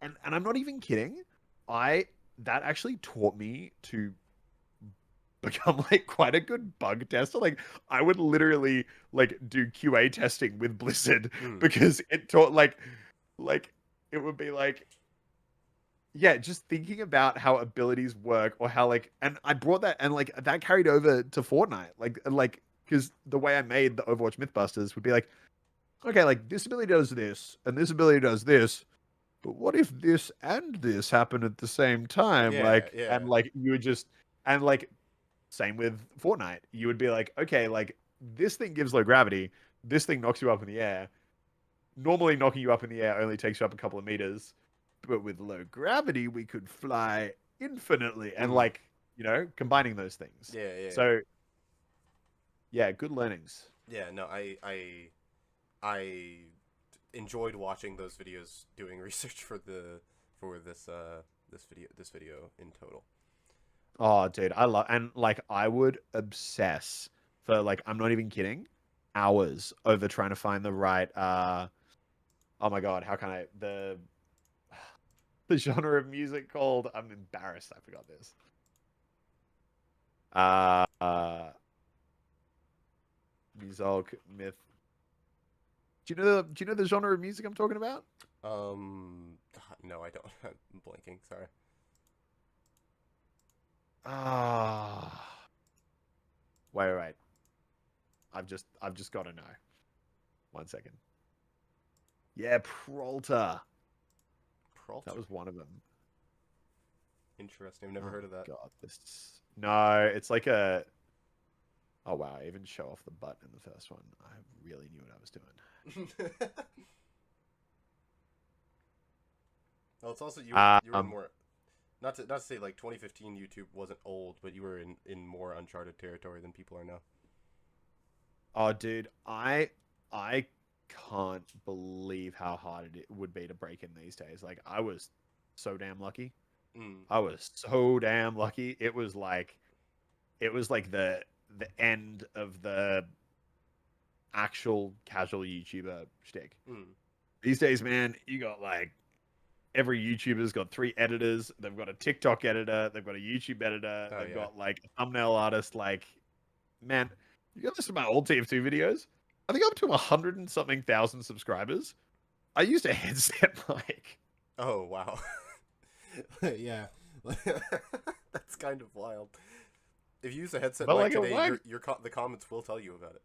and I'm not even kidding. That actually taught me to become like quite a good bug tester. Like I would literally like do QA testing with Blizzard because it taught like it would be like, yeah, just thinking about how abilities work, or how like, and I brought that, and like that carried over to Fortnite, like because the way I made the Overwatch Mythbusters would be like, okay, like this ability does this and this ability does this, but what if this and this happen at the same time? And like you would just, and like same with Fortnite, you would be like, okay, like this thing gives low gravity, this thing knocks you up in the air. Normally knocking you up in the air only takes you up a couple of meters, but with low gravity we could fly infinitely, and like, combining those things. Yeah. So yeah, good learnings. Yeah, no, I enjoyed watching those videos, doing research for this video in total. Oh, dude, and like I would obsess for, like, I'm not even kidding, hours over trying to find the right oh my god, how can I the genre of music called, I'm embarrassed I forgot this. Muselk myth. Do you know the genre of music I'm talking about? No, I don't. I'm blanking. Sorry. Wait. I've just got to know. 1 second. Yeah, Prolta. That was one of them. Interesting. I've never heard of that. God, no, it's like a. Oh wow! I even show off the butt in the first one. I really knew what I was doing. Well, it's also you were in Um, more. Not to say like 2015 YouTube wasn't old, but you were in more uncharted territory than people are now. oh, dude, I can't believe how hard it would be to break in these days. Like, I was so damn lucky. Mm. I was so damn lucky. It was like the end of the actual casual YouTuber shtick. Mm. These days, man, you got like every YouTuber's got 3 editors. They've got a TikTok editor. They've got a YouTube editor. Oh They've yeah. got like a thumbnail artist. Like, man, you got listen to my old TF2 videos. I think I'm up to 100 and something thousand subscribers. I used a headset mic. Oh wow. Yeah. That's kind of wild. If you use a headset But mic like a today, mic. the comments will tell you about it.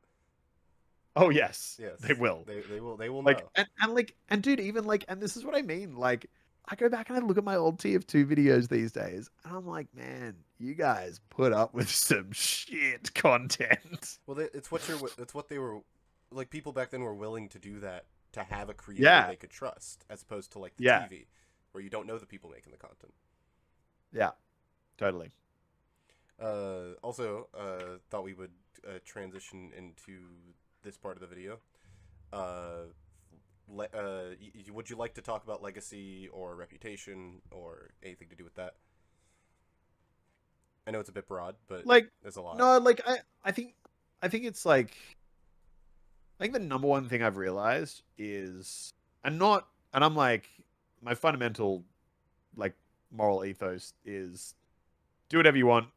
Oh yes, Yes, they will. They will Like know. and dude, even like, and this is what I mean. Like, I go back and I look at my old TF2 videos these days, and I'm like, man, you guys put up with some shit content. Well, it's what they were like. People back then were willing to do that to have a creator Yeah, they could trust, as opposed to like the yeah, TV, where you don't know the people making the content. yeah, totally. Also, thought we would transition into this part of the video. Would you like to talk about legacy or reputation or anything to do with that? I know it's a bit broad, but Like, there's a lot. no, like I think it's like, I think the number one thing I've realized is, and I'm like, my fundamental like moral ethos is do whatever you want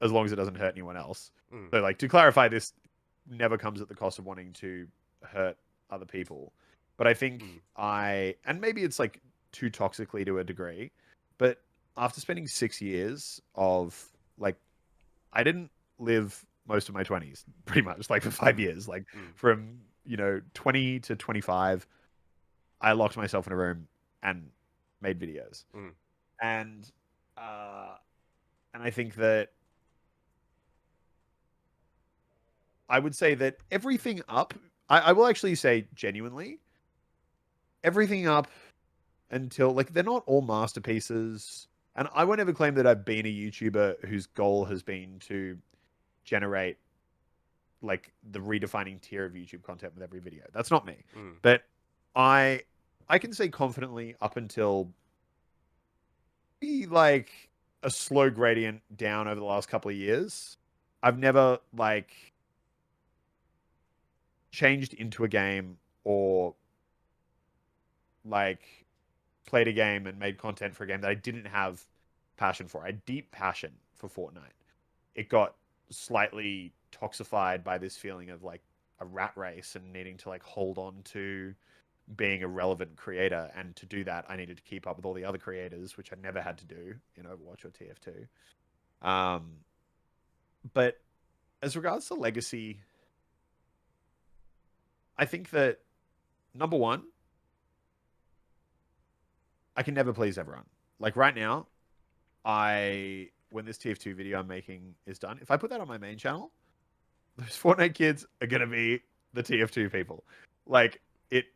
as long as it doesn't hurt anyone else. Mm. So, like, to clarify, this never comes at the cost of wanting to hurt other people. But I think and maybe it's like too toxically to a degree, but after spending 6 years of like, I didn't live most of my 20s pretty much, like for 5 years, like from 20 to 25, I locked myself in a room and made videos. And I think that I would say that everything up, I will actually say genuinely, everything up until, like, they're not all masterpieces. And I won't ever claim that I've been a YouTuber whose goal has been to generate like the redefining tier of YouTube content with every video. That's not me. But I can say confidently up until like a slow gradient down over the last couple of years, I've never like changed into a game or like played a game and made content for a game that I didn't have passion for. I had deep passion for Fortnite. It got slightly toxified by this feeling of like a rat race and needing to like hold on to being a relevant creator. And to do that, I needed to keep up with all the other creators, which I never had to do in Overwatch or TF2. But as regards to legacy, I think that number one, I can never please everyone. Like right now, when this TF2 video I'm making is done, if I put that on my main channel, those Fortnite kids are gonna be the TF2 people. Like it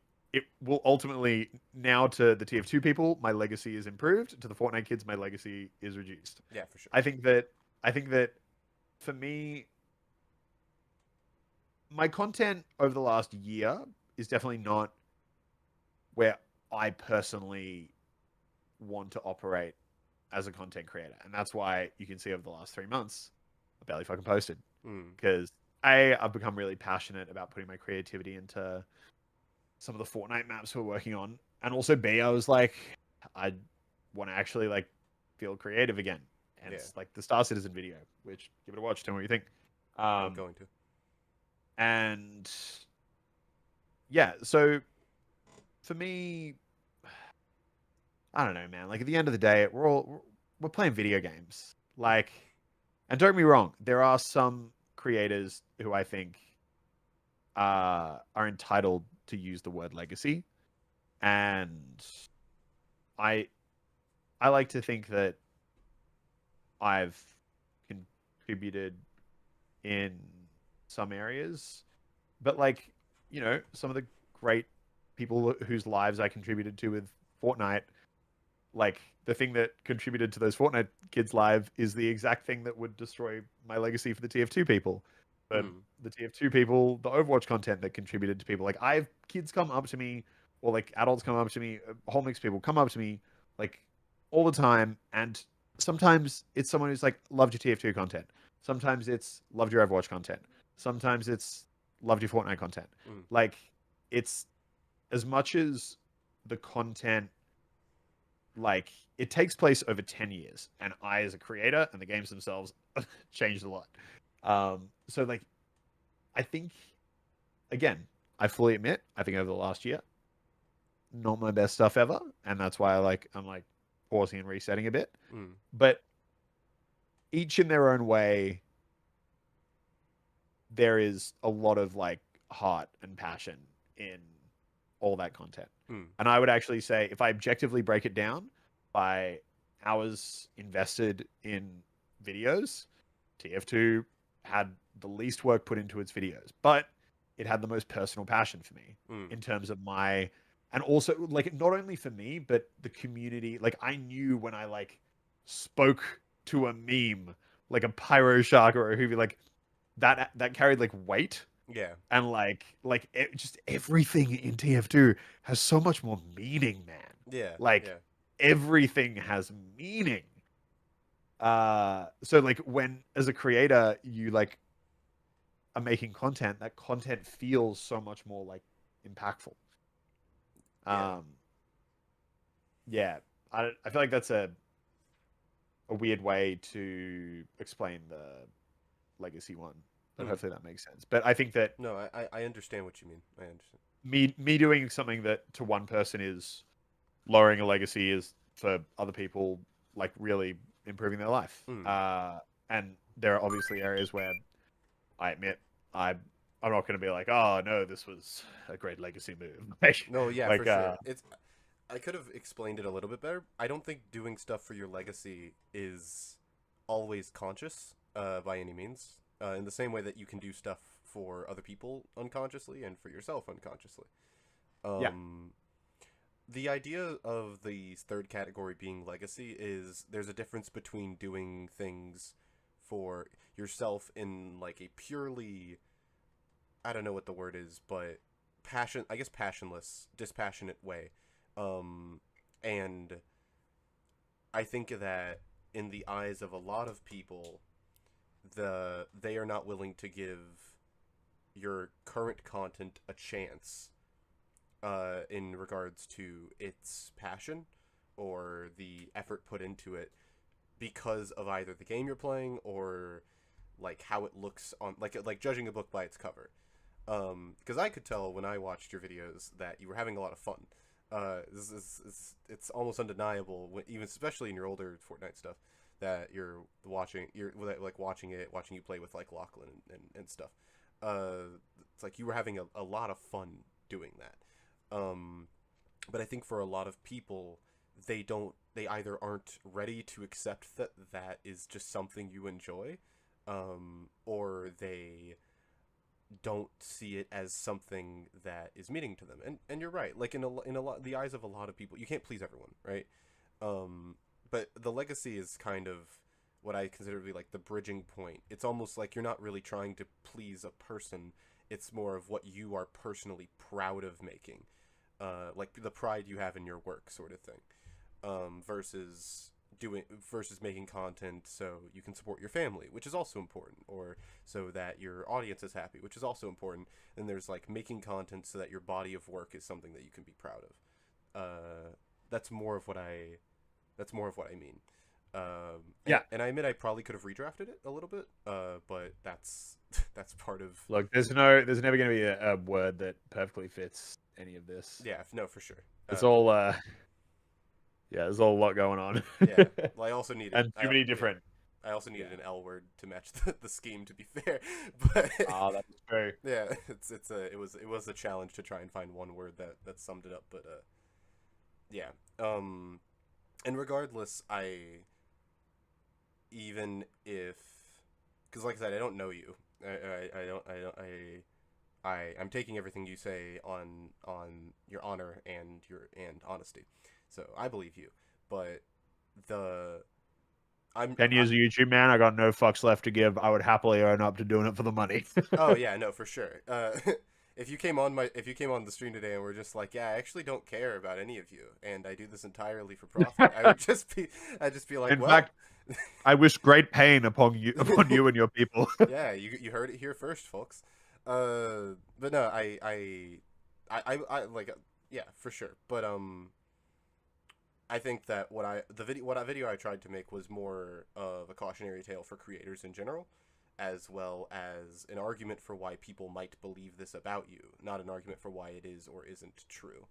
will ultimately, now to the TF2 people, my legacy is improved. To the Fortnite kids, my legacy is reduced. Yeah, for sure. I think that for me, my content over the last year is definitely not where I personally want to operate as a content creator. And that's why you can see over the last 3 months, I barely fucking posted. Because I've become really passionate about putting my creativity into some of the Fortnite maps we're working on. And also B, I was like, I want to actually like feel creative again. And it's like the Star Citizen video, which give it a watch, tell me what you think. I'm going to. And yeah, so for me, I don't know, man. Like at the end of the day, we're playing video games. Like, and don't get me wrong, there are some creators who I think are entitled to use the word legacy, and I like to think that I've contributed in some areas, but like, some of the great people whose lives I contributed to with Fortnite, like the thing that contributed to those Fortnite kids live is the exact thing that would destroy my legacy for the TF2 people. But the TF2 people, the Overwatch content that contributed to people, like I have kids come up to me, or like adults come up to me, whole mix people come up to me, like all the time, and sometimes it's someone who's like loved your TF2 content, sometimes it's loved your Overwatch content, sometimes it's loved your Fortnite content. Like it's as much as the content, like it takes place over 10 years, and I as a creator and the games themselves changed a lot. So like I think, again, I fully admit, I think over the last year, not my best stuff ever, and that's why I'm like pausing and resetting a bit. But each in their own way, there is a lot of like heart and passion in all that content. And I would actually say, if I objectively break it down by hours invested in videos, TF2 had the least work put into its videos, but it had the most personal passion for me in terms of my, and also like not only for me, but the community. Like I knew when I like spoke to a meme, like a pyro shark or a hoovy, like that carried like weight. Yeah. And just everything in TF2 has so much more meaning, man. Yeah. Like everything has meaning. So like when as a creator you like are making content, that content feels so much more like impactful. Yeah. I feel like that's a weird way to explain the legacy one. But hopefully that makes sense. But I think that no, I understand what you mean. I understand. Me doing something that to one person is lowering a legacy is for other people like really improving their life. And there are obviously areas where I admit I'm not going to be like, oh no, this was a great legacy move. No, yeah, like, for sure. I could have explained it a little bit better. I don't think doing stuff for your legacy is always conscious by any means. In the same way that you can do stuff for other people unconsciously and for yourself unconsciously. The idea of the third category being legacy is there's a difference between doing things for yourself in like a purely, I don't know what the word is, but passionless, dispassionate way. And I think that in the eyes of a lot of people, they are not willing to give your current content a chance in regards to its passion or the effort put into it because of either the game you're playing or like how it looks on like judging a book by its cover. Because I could tell when I watched your videos that you were having a lot of fun. It's almost undeniable, even especially in your older Fortnite stuff, that you're watching you play with like Lachlan and stuff. It's like you were having a lot of fun doing that. But I think for a lot of people, they either aren't ready to accept that is just something you enjoy, or they don't see it as something that is meaning to them. And you're right. Like in a lot the eyes of a lot of people, you can't please everyone, right? But the legacy is kind of what I consider to be like the bridging point. It's almost like you're not really trying to please a person. It's more of what you are personally proud of making, like the pride you have in your work, sort of thing, versus making content so you can support your family, which is also important, or so that your audience is happy, which is also important. And there's like making content so that your body of work is something that you can be proud of. That's more of what I mean. And I admit I probably could have redrafted it a little bit, but that's part of. Look, there's never going to be a word that perfectly fits any of this. Yeah, no, for sure. It's all there's all a lot going on. Yeah, well, I also needed too many different. I also needed an L word to match the scheme. To be fair, but that's true. Yeah, it was a challenge to try and find one word that summed it up. But yeah. And regardless, even if, because like I said, I don't know you. I'm taking everything you say on your honor and honesty. So I believe you. but the 10 years of YouTube, man, I got no fucks left to give. I would happily earn up to doing it for the money. Oh yeah, no, for sure. If you came on the stream today and were just like, yeah, I actually don't care about any of you, and I do this entirely for profit, I'd just be like, In well, fact, I wish great pain upon you and your people. yeah, you heard it here first, folks. But no, I like, yeah, for sure. But I think that what video I tried to make was more of a cautionary tale for creators in general, as well as an argument for why people might believe this about you, not an argument for why it is or isn't true.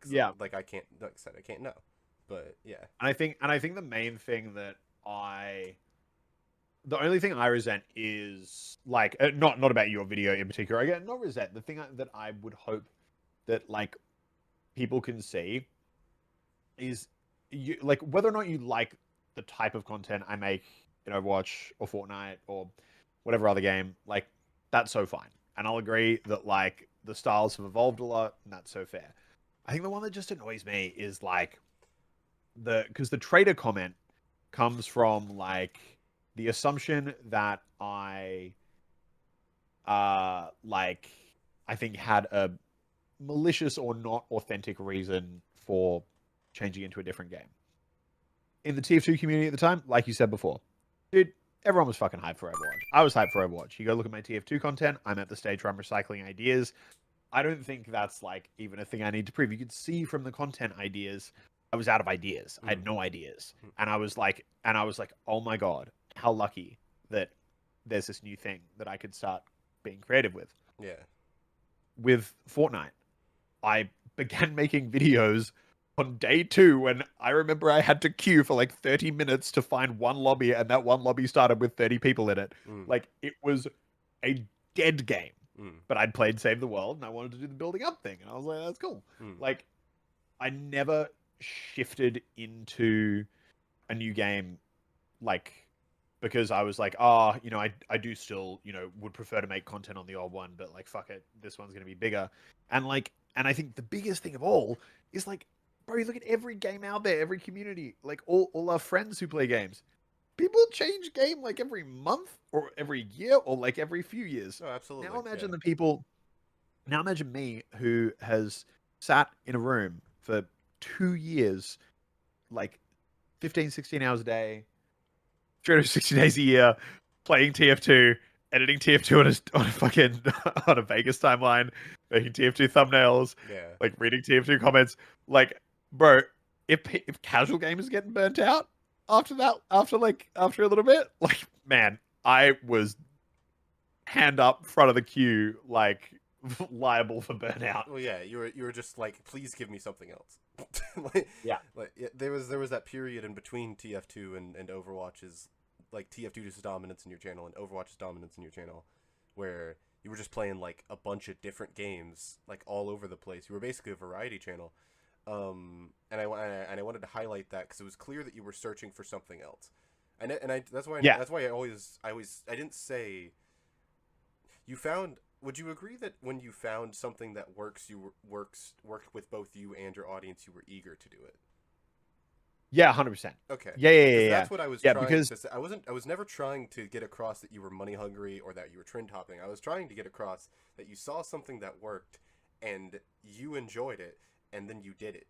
Yeah, like I can't, like I said, I can't know, but yeah. And I think the main thing that the only thing I resent is like not about your video in particular. Again, not resent. The thing that I would hope that like people can see is you like whether or not you like the type of content I make in Overwatch or Fortnite or whatever other game, like that's so fine. And I'll agree that like the styles have evolved a lot, and that's so fair. I think the one that just annoys me is like because the trader comment comes from like the assumption that like I think had a malicious or not authentic reason for changing into a different game. In the TF2 community at the time, like you said before, dude, everyone was fucking hyped for Overwatch. I was hyped for Overwatch. You go look at my TF2 content, I'm at the stage where I'm recycling ideas. I don't think that's like even a thing I need to prove. You could see from the content ideas, I was out of ideas. I had no ideas. And I was like, oh my God, how lucky that there's this new thing that I could start being creative with. Yeah. With Fortnite, I began making videos on day 2 when I remember I had to queue for like 30 minutes to find one lobby, and that one lobby started with 30 people in it. Like, it was a dead game. But I'd played Save the World, and I wanted to do the building up thing, and I was like, that's cool. Like, I never shifted into a new game, like, because I was like, you know, I do still, you know, would prefer to make content on the old one, but like, fuck it, this one's going to be bigger. And like, and I think the biggest thing of all is like, bro, you look at every game out there, every community, like all our friends who play games. People change game like every month or every year or like every few years. Oh, absolutely. Now imagine the people, now imagine me who has sat in a room for 2 years, like 15, 16 hours a day, 360 days a year, playing TF2, editing TF2 on a fucking on a Vegas timeline, making TF2 thumbnails, like reading TF2 comments. Like, bro, if casual gamers getting burnt out after a little bit, like, man, I was hand up front of the queue, like liable for burnout. Well, yeah, you were just like, please give me something else. Like, there was that period in between TF2 and Overwatch's, like, TF2's dominance in your channel and Overwatch's dominance in your channel, where you were just playing like a bunch of different games, like all over the place. You were basically a variety channel. And I wanted to highlight that because it was clear that you were searching for something else, and that's why I didn't say you found. Would you agree that when you found something that worked with both you and your audience, you were eager to do it? Yeah, 100%. Okay. Yeah. That's what I was trying to say. I was never trying to get across that you were money hungry or that you were trend hopping. I was trying to get across that you saw something that worked and you enjoyed it, and then you did it.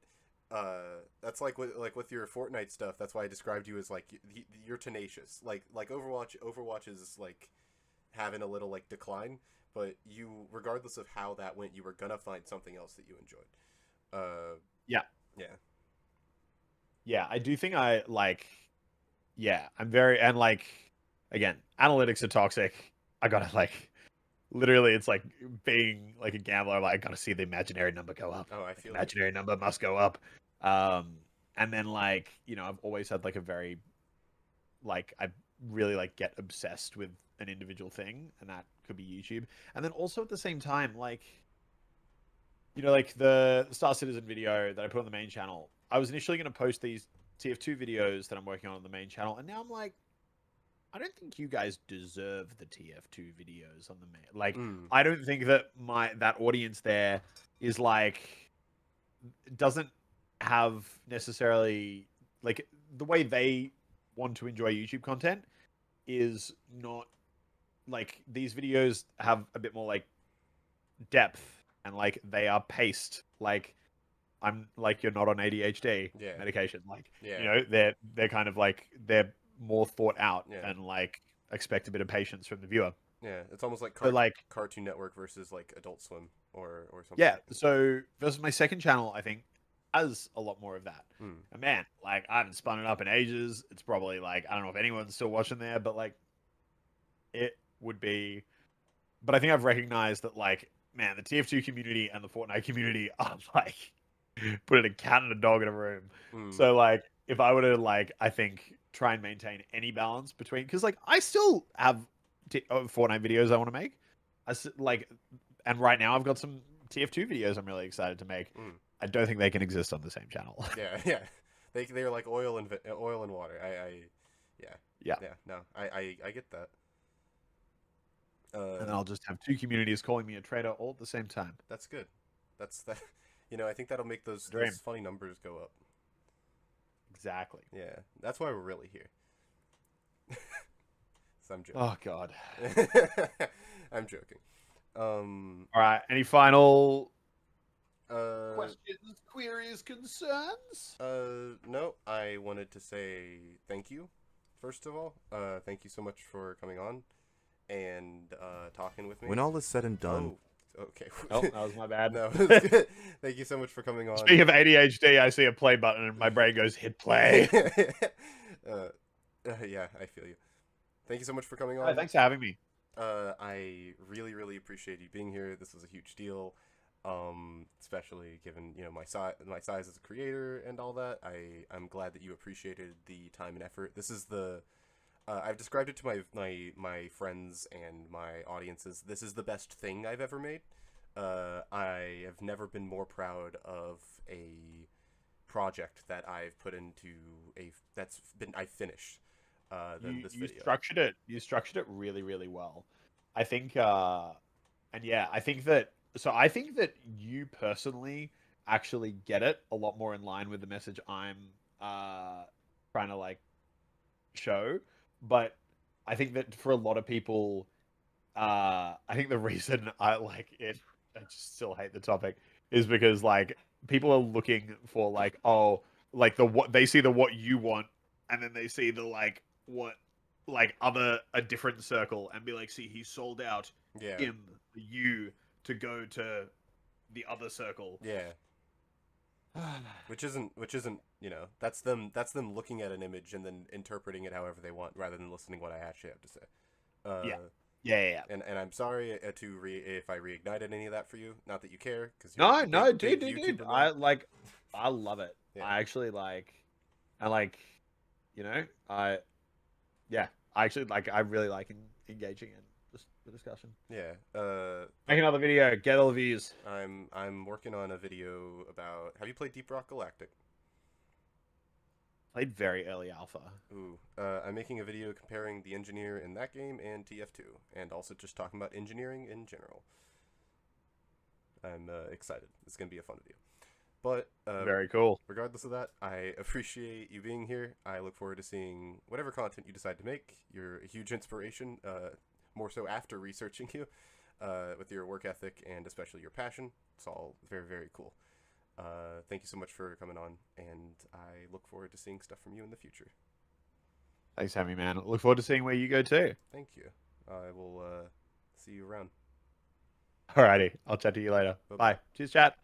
That's like with your Fortnite stuff. That's why I described you as like you're tenacious. Like Overwatch is like having a little like decline, but you, regardless of how that went, you were gonna find something else that you enjoyed. Yeah, I do think I'm very, and like, again, analytics are toxic. I gotta like, literally, it's like being like a gambler. Like, I gotta see the imaginary number go up. Oh, I feel imaginary number must go up. And then like, you know, I've always had like a very, like, I really like get obsessed with an individual thing, and that could be YouTube. And then also at the same time, like, you know, like the Star Citizen video that I put on the main channel, I was initially going to post these TF2 videos that I'm working on the main channel, and now I'm like, I don't think you guys deserve the TF2 videos on the main. Like, I don't think that that audience there is like, doesn't have necessarily like the way they want to enjoy YouTube content is not like these videos have a bit more like depth and like they are paced like I'm like you're not on ADHD medication. Like you know, they're kind of like they're more thought out and like expect a bit of patience from the viewer. Yeah, it's almost like Cartoon Network versus like Adult Swim or something. Yeah, so versus my second channel, I think has a lot more of that. And man, like I haven't spun it up in ages. It's probably like I don't know if anyone's still watching there, but like it would be. But I think I've recognized that like man, the TF2 community and the Fortnite community are like putting a cat and a dog in a room. So like if I were to like I think try and maintain any balance between because like I still have Fortnite videos I want to make. Like and right now I've got some TF2 videos I'm really excited to make. I don't think they can exist on the same channel. Yeah. They're like oil and water. No, I get that. And then I'll just have two communities calling me a traitor all at the same time. That's good. That's that. You know, I think that'll make those funny numbers go up. Exactly. Yeah, that's why we're really here. So I'm joking. Oh God. I'm joking. All right. Any final questions, queries, concerns? No. I wanted to say thank you. First of all, thank you so much for coming on and talking with me. When all is said and done. Oh, okay. Oh, that was my bad. No. Thank you so much for coming on. Speaking of ADHD, I see a play button and my brain goes hit play. Yeah, I feel you. Thank you so much for coming on. Right, thanks for having me. I really, really appreciate you being here. This was a huge deal, especially given my size as a creator and all that. I'm glad that you appreciated the time and effort. This is the I've described it to my friends and my audiences. This is the best thing I've ever made. I have never been more proud of a project that I've put into I finished. Than this video. You structured it really, really well. I think, and yeah, I think that you personally actually get it a lot more in line with the message I'm trying to like show. But I think that for a lot of people, I think the reason I just still hate the topic is because like people are looking for like what they see what you want, and then they see the a different circle and be like, see, he sold out him you to go to the other circle. Yeah. which isn't that's them looking at an image and then interpreting it however they want rather than listening to what I actually have to say. Yeah. And I'm sorry if I reignited any of that for you. Not that you care, because no, dude. I love it. Yeah. I actually I really like engaging in just the discussion. Yeah. Make another video. Get all the views. I'm working on a video about. Have you played Deep Rock Galactic? Played very early alpha. Ooh. I'm making a video comparing the engineer in that game and TF2, and also just talking about engineering in general. I'm excited. It's gonna be a fun video. But very cool. Regardless of that, I appreciate you being here. I look forward to seeing whatever content you decide to make. You're a huge inspiration, more so after researching you, with your work ethic and especially your passion. It's all very, very cool. Thank you so much for coming on, and I look forward to seeing stuff from you in the future. Thanks for having me, man. Look forward to seeing where you go too. Thank you. I will see you around. Alrighty. I'll chat to you later. Bye. Cheers, chat.